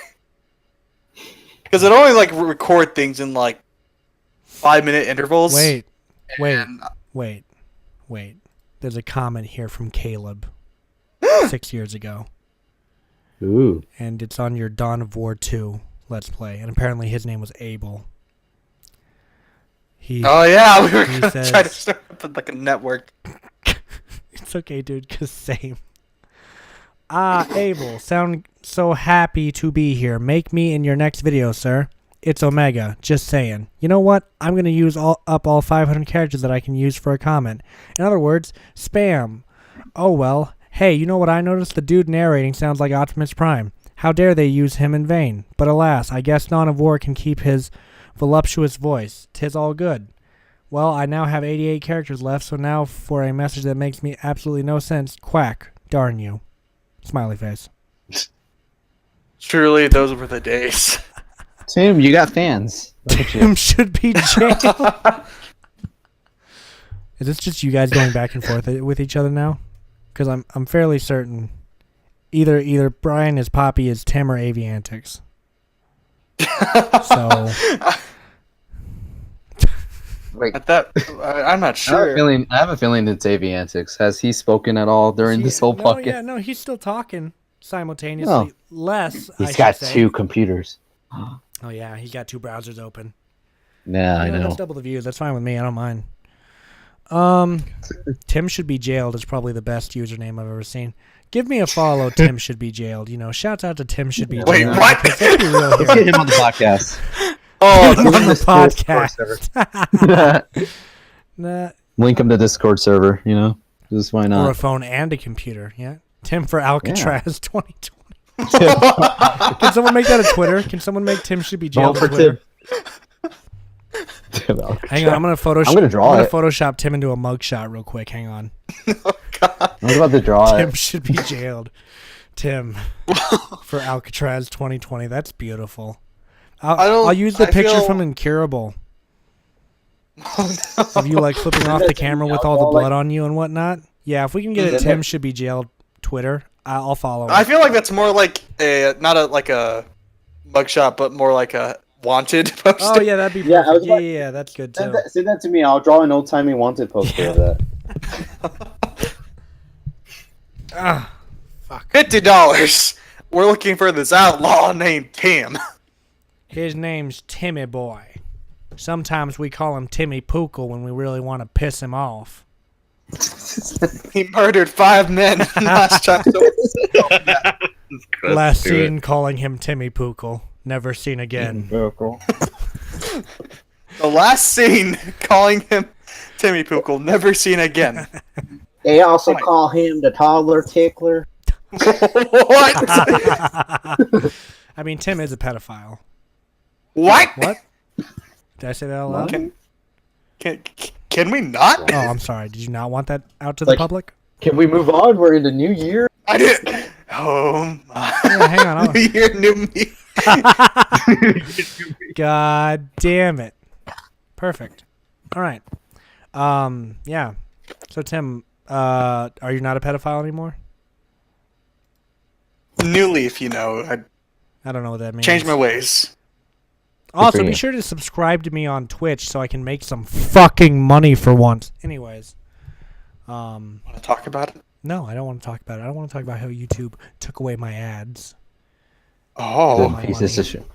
because it only like record things in like 5-minute intervals. Wait. and- There's a comment here from Caleb 6 years ago, Ooh. and it's on your Dawn of War 2 Let's Play, and apparently his name was Abel. He, Oh yeah, we were He gonna says- try to start up like a network. It's okay, dude, 'cause same. Abel, sound so happy to be here. Make me in your next video, sir. It's Omega, just saying. You know what? I'm going to use all 500 characters that I can use for a comment. In other words, spam. Oh well. Hey, you know what I noticed? The dude narrating sounds like Optimus Prime. How dare they use him in vain? But alas, I guess Dawn of War can keep his voluptuous voice. 'Tis all good. Well, I now have 88 characters left, so now for a message that makes me absolutely no sense. Quack. Darn you. Smiley face. Truly, those were the days. Tim, you got fans. Look at you. Tim should be jailed. Is this just you guys going back and forth with each other now? Because I'm fairly certain either Brian is Poppy is Tim or Aviantics. So Wait, At that, I'm not I have, sure. I have a feeling it's Aviantics. Has he spoken at all during this whole podcast? No, he's still talking simultaneously. Oh. Less. He's I got should say. 2 computers. Oh yeah, he's got 2 browsers open. Yeah, I know. That's double the views. That's fine with me. I don't mind. Tim should be jailed is probably the best username I've ever seen. Give me a follow. Tim should be jailed. You know, shouts out to Tim should be jailed. Wait, what? Because let's be real Let's here. get him on the podcast. Oh, Him on the Discord podcast. Nah, Link him to Discord server, you know? Just why or a not? phone and a computer. Yeah. Tim for Alcatraz 2020. Can someone make that a Twitter? Can someone make Tim should be jailed Vote a for Twitter? Tim. Hang on, I'm gonna I'm gonna draw it. Photoshop Tim into a mugshot real quick. Hang on. I was about to draw Tim it. should be jailed. Tim for Alcatraz 2020. That's beautiful. I'll use the I picture feel- from Incurable oh, of you like flipping off the That's camera me. with I'll all the follow, blood on you and whatnot. Yeah, if we can get it, Is it Tim that- should be jailed. Twitter, I'll follow. I It. feel like that's more like a not a like a mugshot, but more like a wanted poster. Oh yeah, that'd be Yeah, I perfect. was Yeah, about- yeah, that's good too. Send that to me. I'll draw an old timey wanted poster Yeah. of that. Ah, fuck. $50. We're looking for this outlaw named Tim. His name's Timmy Boy. Sometimes we call him Timmy Pookle when we really want to piss him off. He murdered 5 men last time. Last seen calling him Timmy Pookle. Never seen again. The last scene calling him Timmy Pookle, never seen again. They also Right. call him the toddler tickler. What? I mean, Tim is a pedophile. What? What? Did I say that out loud? Can we not? Oh, I'm sorry. Did you not want that out to the Like- public? Can we move on? We're in the new year. I did. Oh my. Yeah, hang on. I'll- Your new me. God damn it. Perfect. All right. Yeah. So Tim, are you not a pedophile anymore? New leaf, you know. I I don't know what that means. changed my ways. Also, for be you. sure to subscribe to me on Twitch so I can make some fucking money for once. Anyways, Want to talk about it? no, I don't want to talk about it. I don't want to talk about how YouTube took away my ads. Oh, my Pieces money. of shit.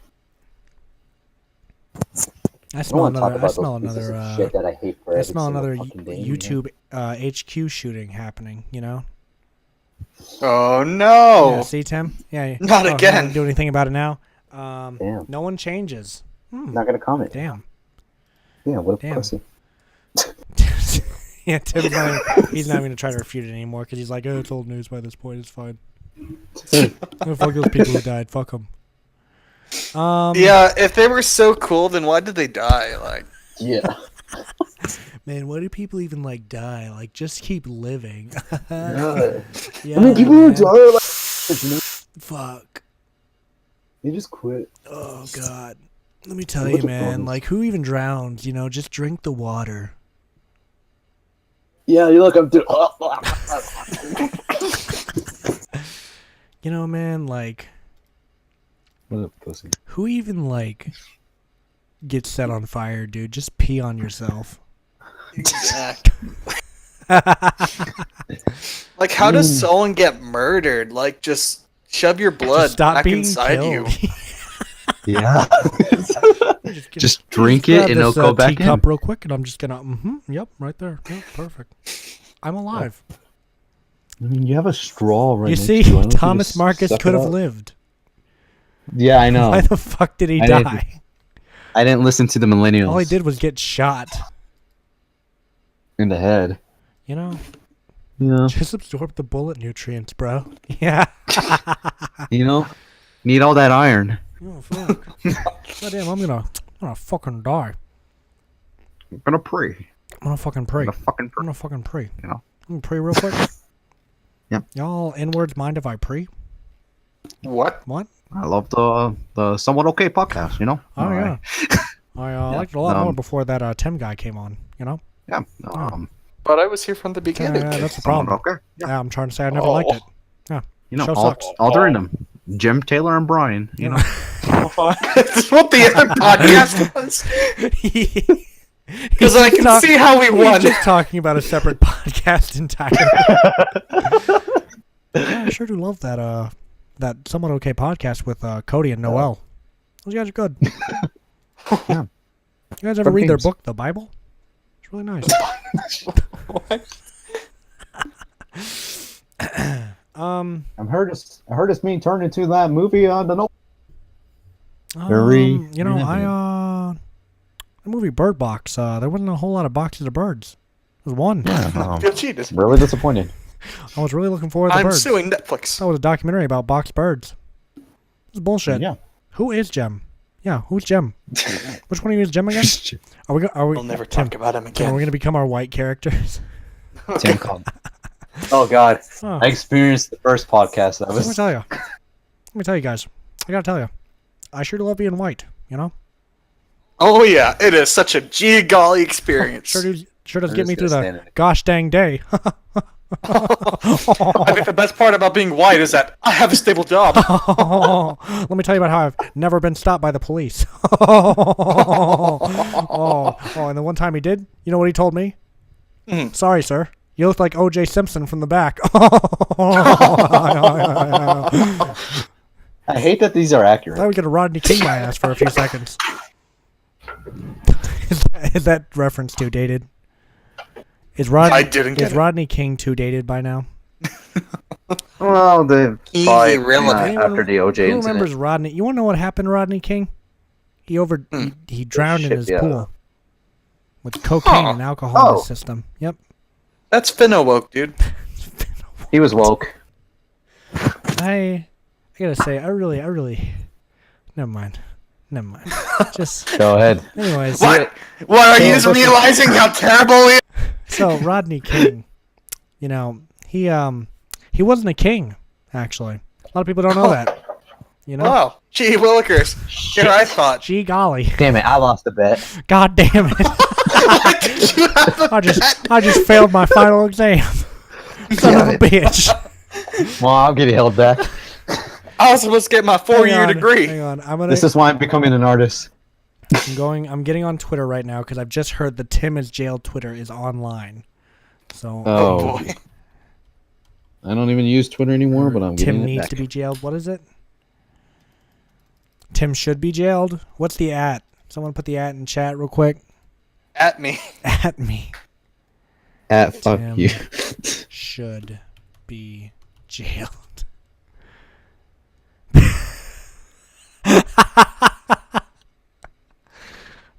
I I smell want to talk another. I about smell those pieces another. of shit that I hate for I every smell single another fucking day. You know? YouTube HQ shooting happening. You know. Oh Yeah, no! see, Tim? Yeah. Not Not again. gonna do anything about it now. Damn. No one changes. Not gonna comment. Damn. Yeah, what a Damn. pussy. Yeah, Tim's not. He's not even gonna try to refute it anymore because he's like, "Oh, it's old news by this point. It's fine." Oh, fuck those people who died. Fuck them. Yeah, if they were so cool, then why did they die? Like, Yeah. Man, why do people even like die? Like, just keep living. Yeah. Yeah, I mean, people who man. die like, you know, Fuck. they just quit. Oh God. Let me tell Look you, at man. those. Like, who even drowns? You know, just drink the water. Yeah, you look, I'm doing. You know, man. Like, What a pussy. who even like gets set on fire, dude? Just pee on yourself. like how does someone get murdered? Like, just shove your blood Just stop back being inside killed. you. Yeah. Just drink Grab it and it'll this, go back in. teacup real quick, and I'm just gonna. Yep, right there. Yep, perfect. I'm alive. I mean, you have a straw right You next see, to you. Why don't you Thomas just Marcus suck could it have up? lived. Yeah, I know. Why the fuck did he I didn't- die? I didn't listen to the millennials. All he did was get shot. in the head. You know, Yeah. just absorb the bullet nutrients, bro. Yeah. You know, need all that iron. Oh fuck. Goddamn, I'm gonna fucking die. I'm gonna pray. I'm gonna fucking pray. I'm gonna fucking I'm pray. gonna fucking pray. You know. I'm gonna pray real quick. Yeah. Y'all N-words mind if I pray? What? What? I love the Somewhat Okay podcast. You know. Oh yeah. I liked it a lot more um, before that Tim guy came on. You know. Yeah. But I was here from the Yeah, beginning. that's the Somewhat problem. Okay. Yeah. Yeah, I'm trying to say I never liked it. You know, Show all, sucks. all during them. Jim, Taylor, and Brian. You know. That's what the other podcast was. Because I He's can talk- see how we We're won. just talking about a separate podcast entirely. Yeah, I sure do love that Somewhat Okay podcast with Cody and Noel. Those guys are good. Yeah. You guys ever From read their Kings. book, The Bible? It's really nice. I heard it's being turned into that movie on the Very- You know, very the movie Bird Box. There wasn't a whole lot of boxes of birds. It was one. Feel cheated. really disappointed. I was really looking forward to the I'm birds. suing Netflix. That was a documentary about boxed birds. It's bullshit. Yeah. Who is Jem? Yeah, who's Jem? Which one of you is Jem again? Are we? Are we? We'll never Tim, talk about him Tim, are we again. gonna become our white characters? Tim called. Oh God, Oh, I experienced the first podcast. That let me was tell you. Let me tell you guys. I gotta tell you. I sure do love being white. You know. Oh yeah, it is such a gee golly experience. Sure does I'm get me just through gonna the stand in it. gosh dang day. I think the best part about being white is that I have a stable job. Let me tell you about how I've never been stopped by the police. Oh, and the one time he did, you know what he told me? Mhm. Sorry, sir. You look like O.J. Simpson from the back. I hate that these are I accurate. would get a Rodney King my ass for a few seconds. Is that reference too dated? Is I didn't get it. Rodney King too dated by now? Well, the Easy, probably really. after the OJ Who incident. remembers Rodney? You want to know what happened to Rodney King? He he drowned in Shit, his yeah. pool with cocaine Huh. and alcohol in his Oh. system. Yep. That's Finno woke, dude. He was woke. I gotta say, I really. Never mind. Just, Go ahead. What? anyways. What are So, you just listen. realizing how terrible we? So Rodney King, you know, he wasn't a king actually. A lot of people don't know that. You know. Wow. Gee willikers. Here I thought. Gee golly. Damn it, I lost the bet. God damn it. Why did you have a I just failed my final exam. Son of a bitch. Well, I'll get it held back. I was supposed to get my 4-year Hang on, degree. Hang on. This is why I'm becoming an artist. I'm getting on Twitter right now because I've just heard the Tim is jailed Twitter is online. So Oh boy. I don't even use Twitter anymore, but I'm getting Tim it needs back. to be jailed. What is it? Tim should be jailed. What's the at? Someone put the at in chat real quick. At me. At me At fuck Tim. you. should be jailed.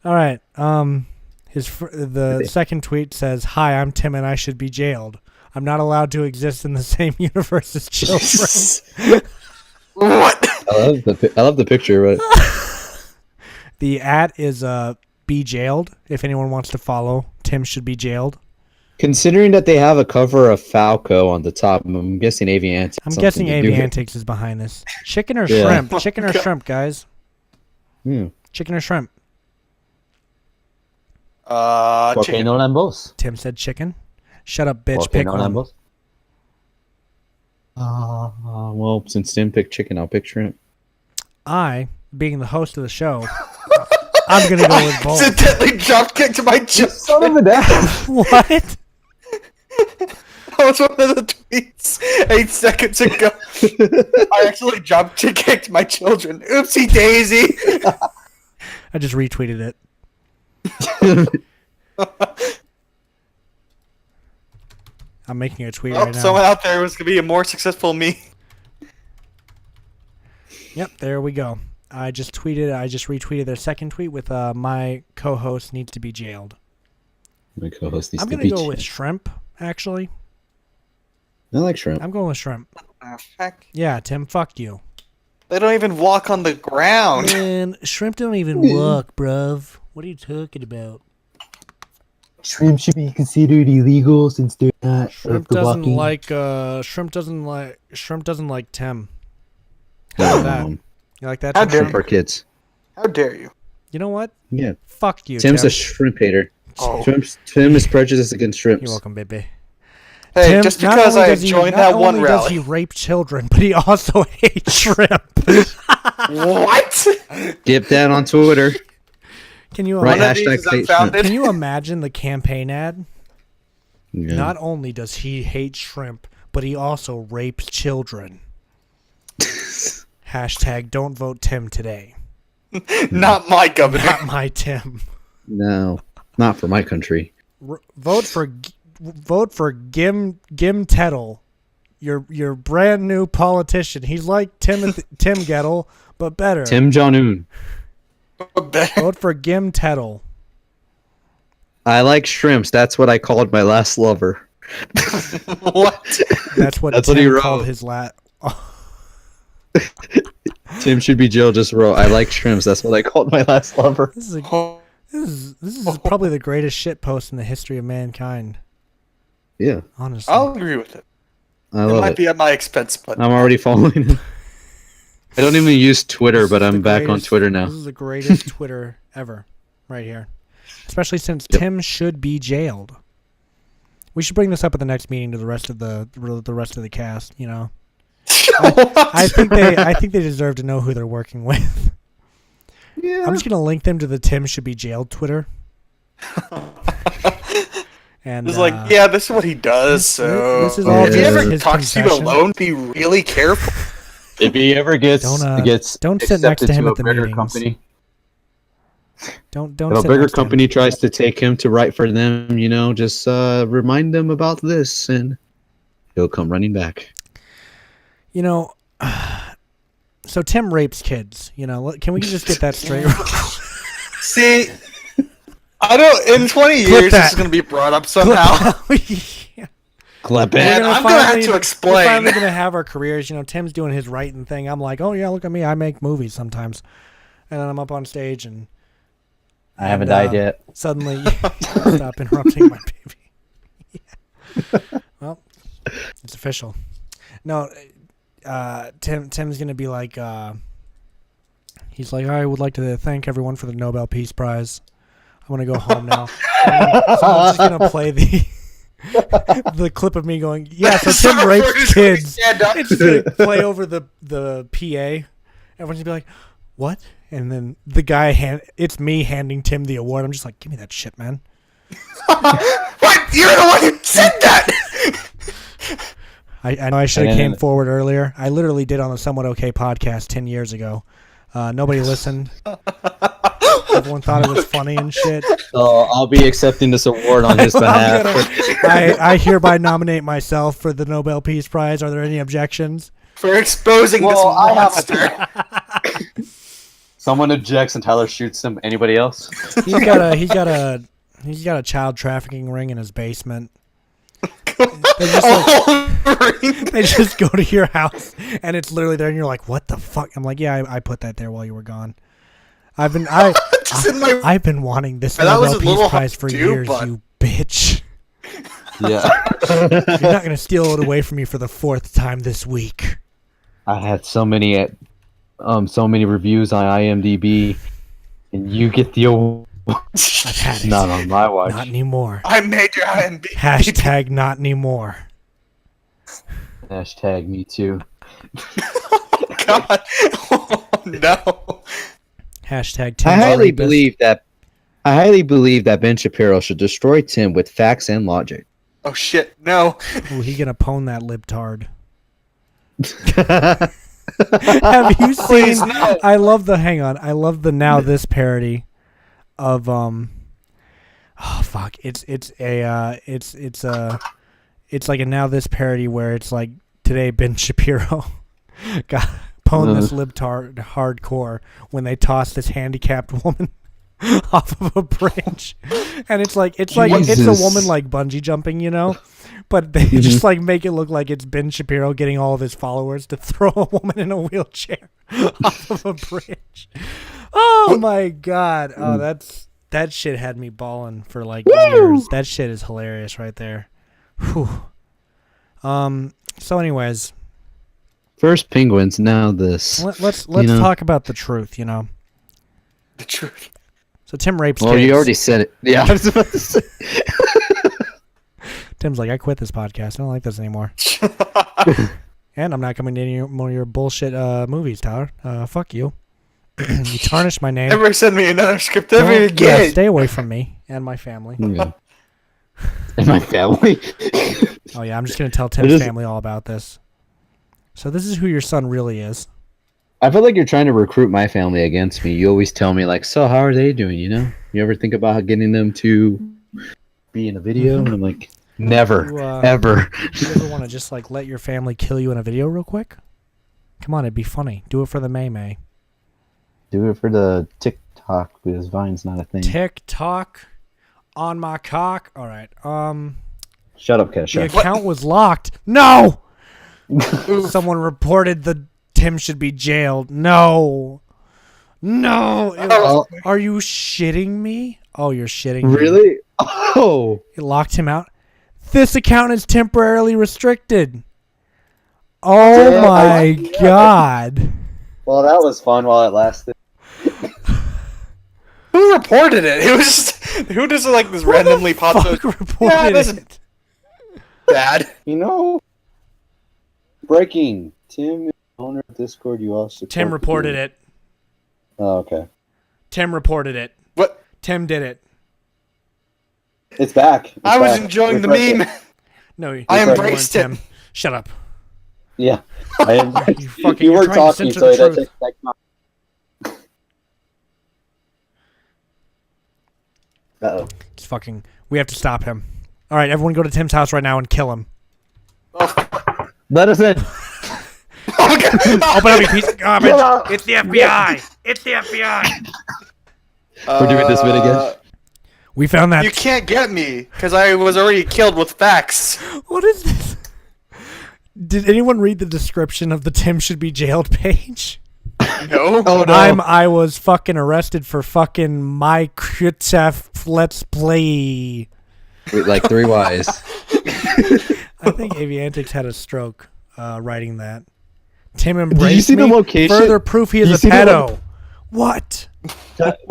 All right. The second tweet says, "Hi, I'm Tim, and I should be jailed. I'm not allowed to exist in the same universe as children." What? I love the picture, but The @ is be jailed. If anyone wants to follow, Tim should be jailed. considering that they have a cover of Falco on the top, I'm guessing Aviantics. I'm guessing Aviantics is behind this. Chicken or Yeah. shrimp? Chicken or shrimp, guys? Hmm. Chicken or shrimp? ¿Por qué Chicken. no ambos? Tim said chicken. Shut up, bitch. ¿Por qué Pick no one. ambos? Well, since Tim picked chicken, I'll pick shrimp. I, being the host of the show, I'm gonna go with both. Accidentally drop kicked my children. Son of a dash! What? That was one of the tweets 8 seconds ago. I actually drop kicked my children. Oopsie daisy. I just retweeted it. I'm making a tweet right now. Someone out there was gonna be a more successful me. Yep, there we go. I just retweeted their second tweet with my co-host needs to be jailed. My co-host needs I'm to gonna be go with shrimp. Actually, I like shrimp. I'm going with shrimp. Oh, heck. Yeah, Tim, fuck you. They don't even walk on the ground. Man, shrimp don't even walk, bruv. What are you talking about? Shrimp should be considered illegal since they're not Shrimp doesn't like Tim. How about that? You like that? How Tim? dare Shrimp for kids. How dare you? You know what? Yeah. Fuck you, Tim's Tim. a shrimp hater. Oh. Tim is prejudiced against shrimps. You're welcome, baby. Hey, Tim, just not because only I does he- joined not that one only does rally. he rape children, but he also hates shrimp. What? Get that on Twitter. Can you Right, One of these hashtag is hate unfounded. Can you imagine the campaign ad? Yeah. Not only does he hate shrimp, but he also rapes children. Hashtag don't vote Tim today. Not my governor. Not my Tim. No, not for my country. Vote for Gim Tettle, your brand new politician. He's like Tim Gettle, but better. Tim Jong-un. Vote for Gim Tettle. I like shrimps. That's what I called my last lover. What? That's what That's Tim what he wrote. called his last. Tim should be jailed. Just wrote, I like shrimps. That's what I called my last lover. This is probably the greatest shit post in the history of mankind. Yeah, Honestly, I'll agree with it. I It love might it. be at my expense, but I'm already following him. I don't even use Twitter, This but is I'm the back on greatest- Twitter now. This is the greatest Twitter ever, right here. Especially since Yep. Tim should be jailed. We should bring this up at the next meeting to the rest of the cast. You know, I think they deserve to know who they're working with. Yeah. I'm just gonna link them to the Tim should be jailed Twitter. And it's like, yeah, this is what he does. So this is all if he just ever his talks to you confession. alone, be really careful. If he ever gets Don't sit next to accepted him a at the bigger meetings. company, Don't if a sit bigger next to him. company tries to take him to write for them, just remind them about this, and he'll come running back. You know, so Tim rapes kids. You know, can we just get that straight? See, I don't. In 20 years, this that. is going to be brought up somehow. Yeah. Clap Man, We're I'm gonna have to We're explain. finally gonna have our careers. You know, Tim's doing his writing thing. I'm like, oh yeah, look at me. I make movies sometimes, and then I'm up on stage and I haven't died yet. suddenly, stop interrupting my baby. Yeah. Well, it's official. No, Tim's gonna be like, he's like, I would like to thank everyone for the Nobel Peace Prize. I want to go home now. So I'm just gonna play the clip of me going, yeah. So Tim rapes kids. Stand up. It's just gonna play over the PA. Everyone's gonna be like, what? And then the guy it's me handing Tim the award. I'm just like, give me that shit, man. What? You're the one who said that. I know I should have came forward earlier. I literally did on the Somewhat Okay podcast 10 years ago. Nobody listened. Everyone thought it was funny and shit. So I'll be accepting this award on his behalf. I hereby nominate myself for the Nobel Peace Prize. Are there any objections? For exposing this Well, I have monster. Someone objects and Tyler shoots him. Anybody else? He's got a child trafficking ring in his basement. They just go to your house and it's literally there, and you're like, "What the fuck?" I'm like, "Yeah, I put that there while you were gone. I've been wanting this Nobel Peace Prize for years, you bitch. Yeah. You're not gonna steal it away from me for the 4th time this week." I had so many reviews on IMDb, and you get the award. I've had it. Not on my watch. Not anymore. I made your IMDb. Hashtag not anymore. Hashtag me too. God. Oh, no. Hashtag Tim I highly Rapist. believe that Ben Shapiro should destroy Tim with facts and logic. Oh shit, no. Ooh, he gonna pwn that libtard. Have you seen? Please, no. I love the Now This parody of oh fuck, it's like a Now This parody where it's like, today Ben Shapiro got pwned this libtard hardcore when they tossed this handicapped woman off of a bridge, and it's a woman like bungee jumping, you know, but they just like make it look like it's Ben Shapiro getting all of his followers to throw a woman in a wheelchair off of a bridge. Oh my god! Oh, that shit had me balling for like years. That shit is hilarious right there. Whew. So, anyways, First Penguins, now this. let's talk about the truth. You know, The truth. so Tim rapes Well, kids. you already said it. Yeah, I was about to say. Tim's like, I quit this podcast. I don't like this anymore. And I'm not coming to any more of your bullshit movies, Tyler. Fuck you. You tarnished my name. Never send me another script ever Yeah, again. stay away from me and my family. Yeah. And my family. Oh yeah, I'm just gonna tell Tim's family all about this. So this is who your son really is. I feel like you're trying to recruit my family against me. You always tell me like, so how are they doing? You know, you ever think about getting them to be in a video? And I'm like, never, ever. You ever want to just like let your family kill you in a video real quick? Come on, it'd be funny. Do it for the May. Do it for the TikTok because Vine's not a thing. TikTok on my cock. All right. Shut up, The Kesha. account was locked. No. Someone reported the Tim should be jailed. No. Are you shitting me? Oh, you're shitting me. Really? Oh. It locked him out. This account is temporarily restricted. Oh Yeah, my god. Well, that was fun while it lasted. Who reported it? It was just, who just like this randomly pops Fuck up. reported that's it. Bad. You know, breaking. Tim is the owner of Discord. You also Tim reported it. Oh, okay. Tim reported it. What? Tim did it. It's back. It's I was back. enjoying the Refresh meme. it. No, I you embraced weren't, it. Tim. Shut up. Yeah. I am. You fucking- you you're were trying to talking, censor so the that's truth. Uh-oh. It's fucking. We have to stop him. All right, everyone, go to Tim's house right now and kill him. Let us in. Oh, God. Open up, you piece of garbage! It's the FBI! It's the FBI! We're doing this bit again. We found that. You can't get me because I was already killed with facts. What is this? Did anyone read the description of the Tim should be jailed page? No. Oh no. I was fucking arrested for fucking my Minecraft Let's Play. With like 3 Ys. I think Aviantix had a stroke writing that. Tim embraced Did you see the me. location? Further proof he is You a see the pedo. What?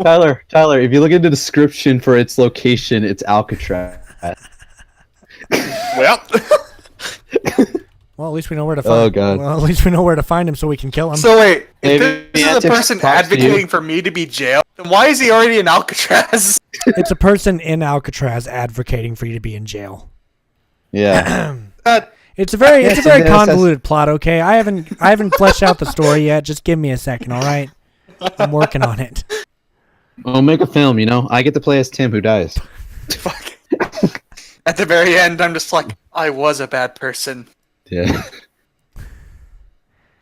Tyler, if you look at the description for its location, it's Alcatraz. Well. Well, at least we know where to find. Oh, God. Well, at least we know where to find him, so we can kill him. So wait, if Maybe this is a Antics person props to you. advocating for me to be jailed, then why is he already in Alcatraz? It's a person in Alcatraz advocating for you to be in jail. Yeah. God, It's a very Yes, very yes, yes. convoluted plot. Okay, I haven't fleshed out the story yet. Just give me a second, all right? I'm working on it. We'll make a film, you know? I get to play as Tim who dies. Fuck. At the very end, I'm just like, I was a bad person. Yeah.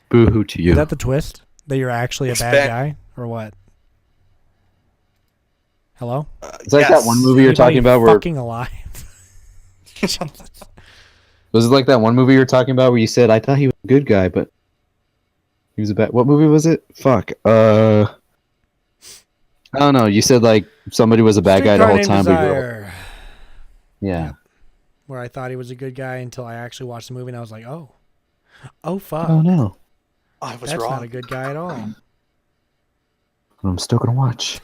Boo-hoo to you. Is that the twist? That you're actually a It's bad bad. guy? Or what? Hello? It's like that one movie you're talking Anybody about where... fucking alive? Was it like that one movie you were talking about where you said, I thought he was a good guy, but... He was a bad... What movie was it? Fuck. I don't know. You said, like, somebody was a bad guy the whole time. But you were... Desire, Yeah. where I thought he was a good guy until I actually watched the movie and I was like, oh. Oh, fuck. Oh, no. I was That's wrong. not a good guy at all. I'm still gonna watch.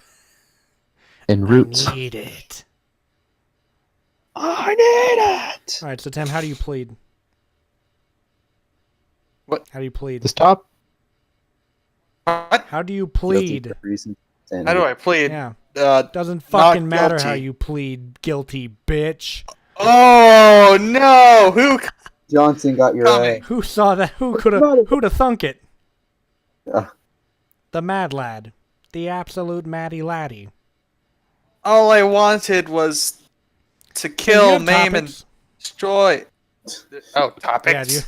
In Roots. I need it. I need it! All right, so Tim, how do you plead? What? How do you plead? The stop. What? How do you Guilty plead? for reason. How do I plead? Yeah. Uh, Doesn't fucking matter guilty. how you plead guilty, bitch. oh no! Who? Johnson got your Tommy. Who saw that? Who'd have thunk it? The mad lad. The absolute maddie laddie. All I wanted was to Do you kill, have maim, and topics? destroy. Oh, topics. Yeah, do you?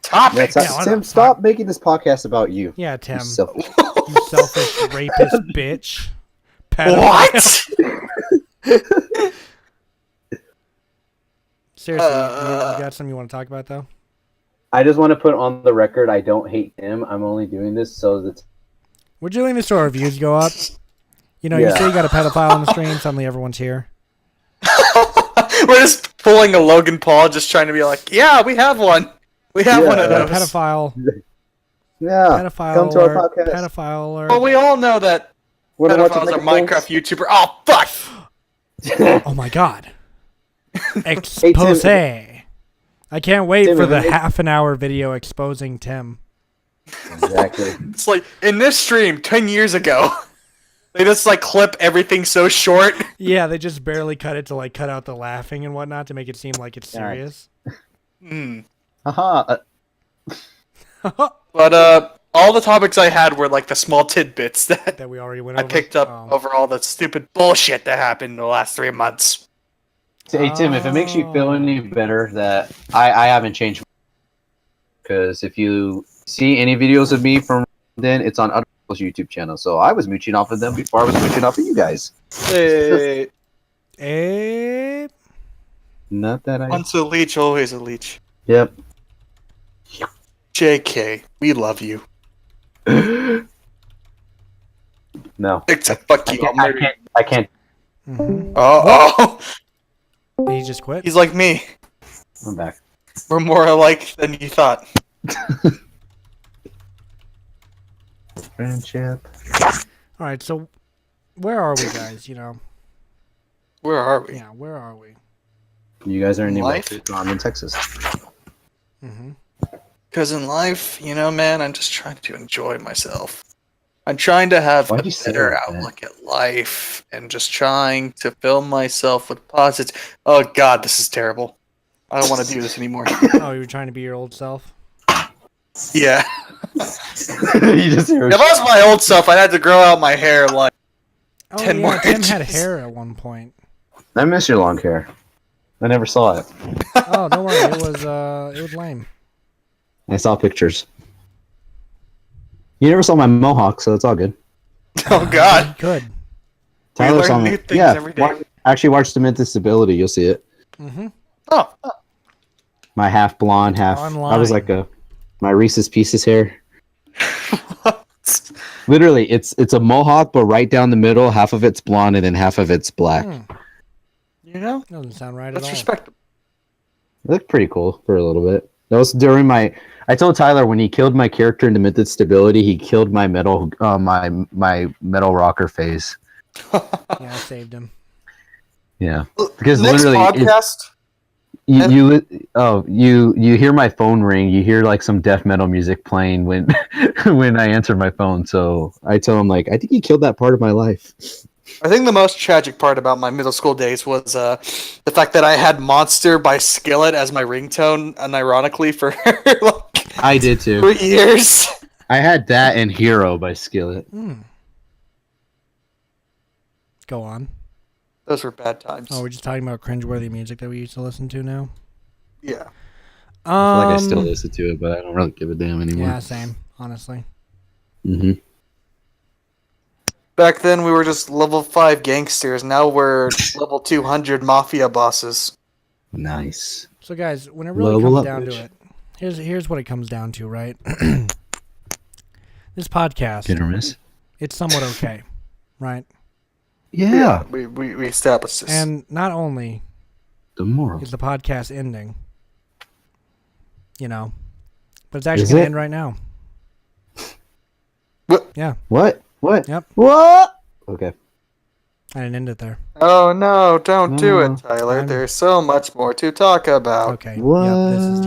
Topics. Yeah, why Tim, not? stop making this podcast about you. Yeah, You Tim. selfish. You selfish rapist bitch. Pedophile. What? Seriously, you got something you want to talk about, though? I just want to put on the record I don't hate him. I'm only doing this so that We're doing this so our views go up. You know, you Yeah. say you got a pedophile on the stream, suddenly everyone's here. We're just pulling a Logan Paul, just trying to be like, yeah, we have one. We have Yeah, one of Got a those. pedophile. yeah, Pedophile come to our alert. podcast. Pedophile alert. Well, we all know that Wanna watch pedophile's a American Minecraft YouTuber. Oh, fuck! Films? Oh my god. Expose. I can't wait Tim, for have the you made- half an hour video exposing Tim. Exactly. It's like, in this stream, 10 years ago, they just, like, clip everything so short. Yeah, they just barely cut it to like cut out the laughing and whatnot to make it seem like it's Yeah. serious. Hmm. Haha. But, all the topics I had were, like, the small tidbits that That we already went I over. picked up Oh. over all the stupid bullshit that happened in the last 3 months. Hey Tim, if it makes you feel any better that I haven't changed, because if you see any videos of me from then, it's on other people's YouTube channel. So I was mooching off of them before I was mooching off of you guys. Hey, Eh, Not that I. once a leech, always a leech. Yep. JK, we love you. No. Except fuck you. I can't. mhm. Oh, He just quit. he's like me. I'm back. We're more alike than you thought. Friendship. All right, so where are we, guys? You know, Where are we? yeah, where are we? You guys are in New Life? Mexico. I'm in Texas. Mm-hmm. Because in life, you know, man, I'm just trying to enjoy myself. I'm trying to have Why'd a you say better that, man? outlook at life and just trying to fill myself with positive. Oh, God, this is terrible. I don't want to do this anymore. Oh, you were trying to be your old self. Yeah. You just hear If I was my old self, I'd have to grow out my hair like. Oh 10 yeah, more Tim had inches. hair at one point. I miss your long hair. I never saw it. Oh, don't worry, it was lame. I saw pictures. You never saw my mohawk, so it's all good. Oh, God. Good. Tyler learn saw new me. things Yeah, every day. actually watch Demented Stability. You'll see it. Mm-hmm. Oh, My half blonde, half. I was Online. like my Reese's Pieces hair. Literally, it's a mohawk, but right down the middle, half of it's blonde and then half of it's black. Hmm, you know, doesn't sound right that's at all. respectable. It looked pretty cool for a little bit. That was during my. I told Tyler when he killed my character in Demented Stability, he killed my metal, my metal rocker phase. Yeah, I saved him. Yeah, because Next literally, podcast. you hear my phone ring. You hear like some death metal music playing when when I answer my phone. So I tell him like, I think he killed that part of my life. I think the most tragic part about my middle school days was the fact that I had "Monster" by Skillet as my ringtone, unironically, for like I did too. 3 years. I had that and Hero by Skillet. Hmm. Go on. Those were bad times. Oh, we're just talking about cringeworthy music that we used to listen to now. Yeah. I feel like I still listen to it, but I don't really give a damn anymore. Yeah, same. Honestly. Mm-hmm. Back then we were just level 5 gangsters. Now we're level 200 mafia bosses. Nice. So, guys, when it really Level comes up, down bitch. to it, here's what it comes down to, right? This podcast, Hit or miss? it's somewhat okay, right? Yeah. We established this. And not only The moral. is the podcast ending, but it's actually Is going to it? end right now. What? Yeah, What? What? Yep. What? Okay. I didn't end it there. Oh no, don't do No. it, Tyler. I'm- There's so much more to talk about. Okay. What? Yep, this is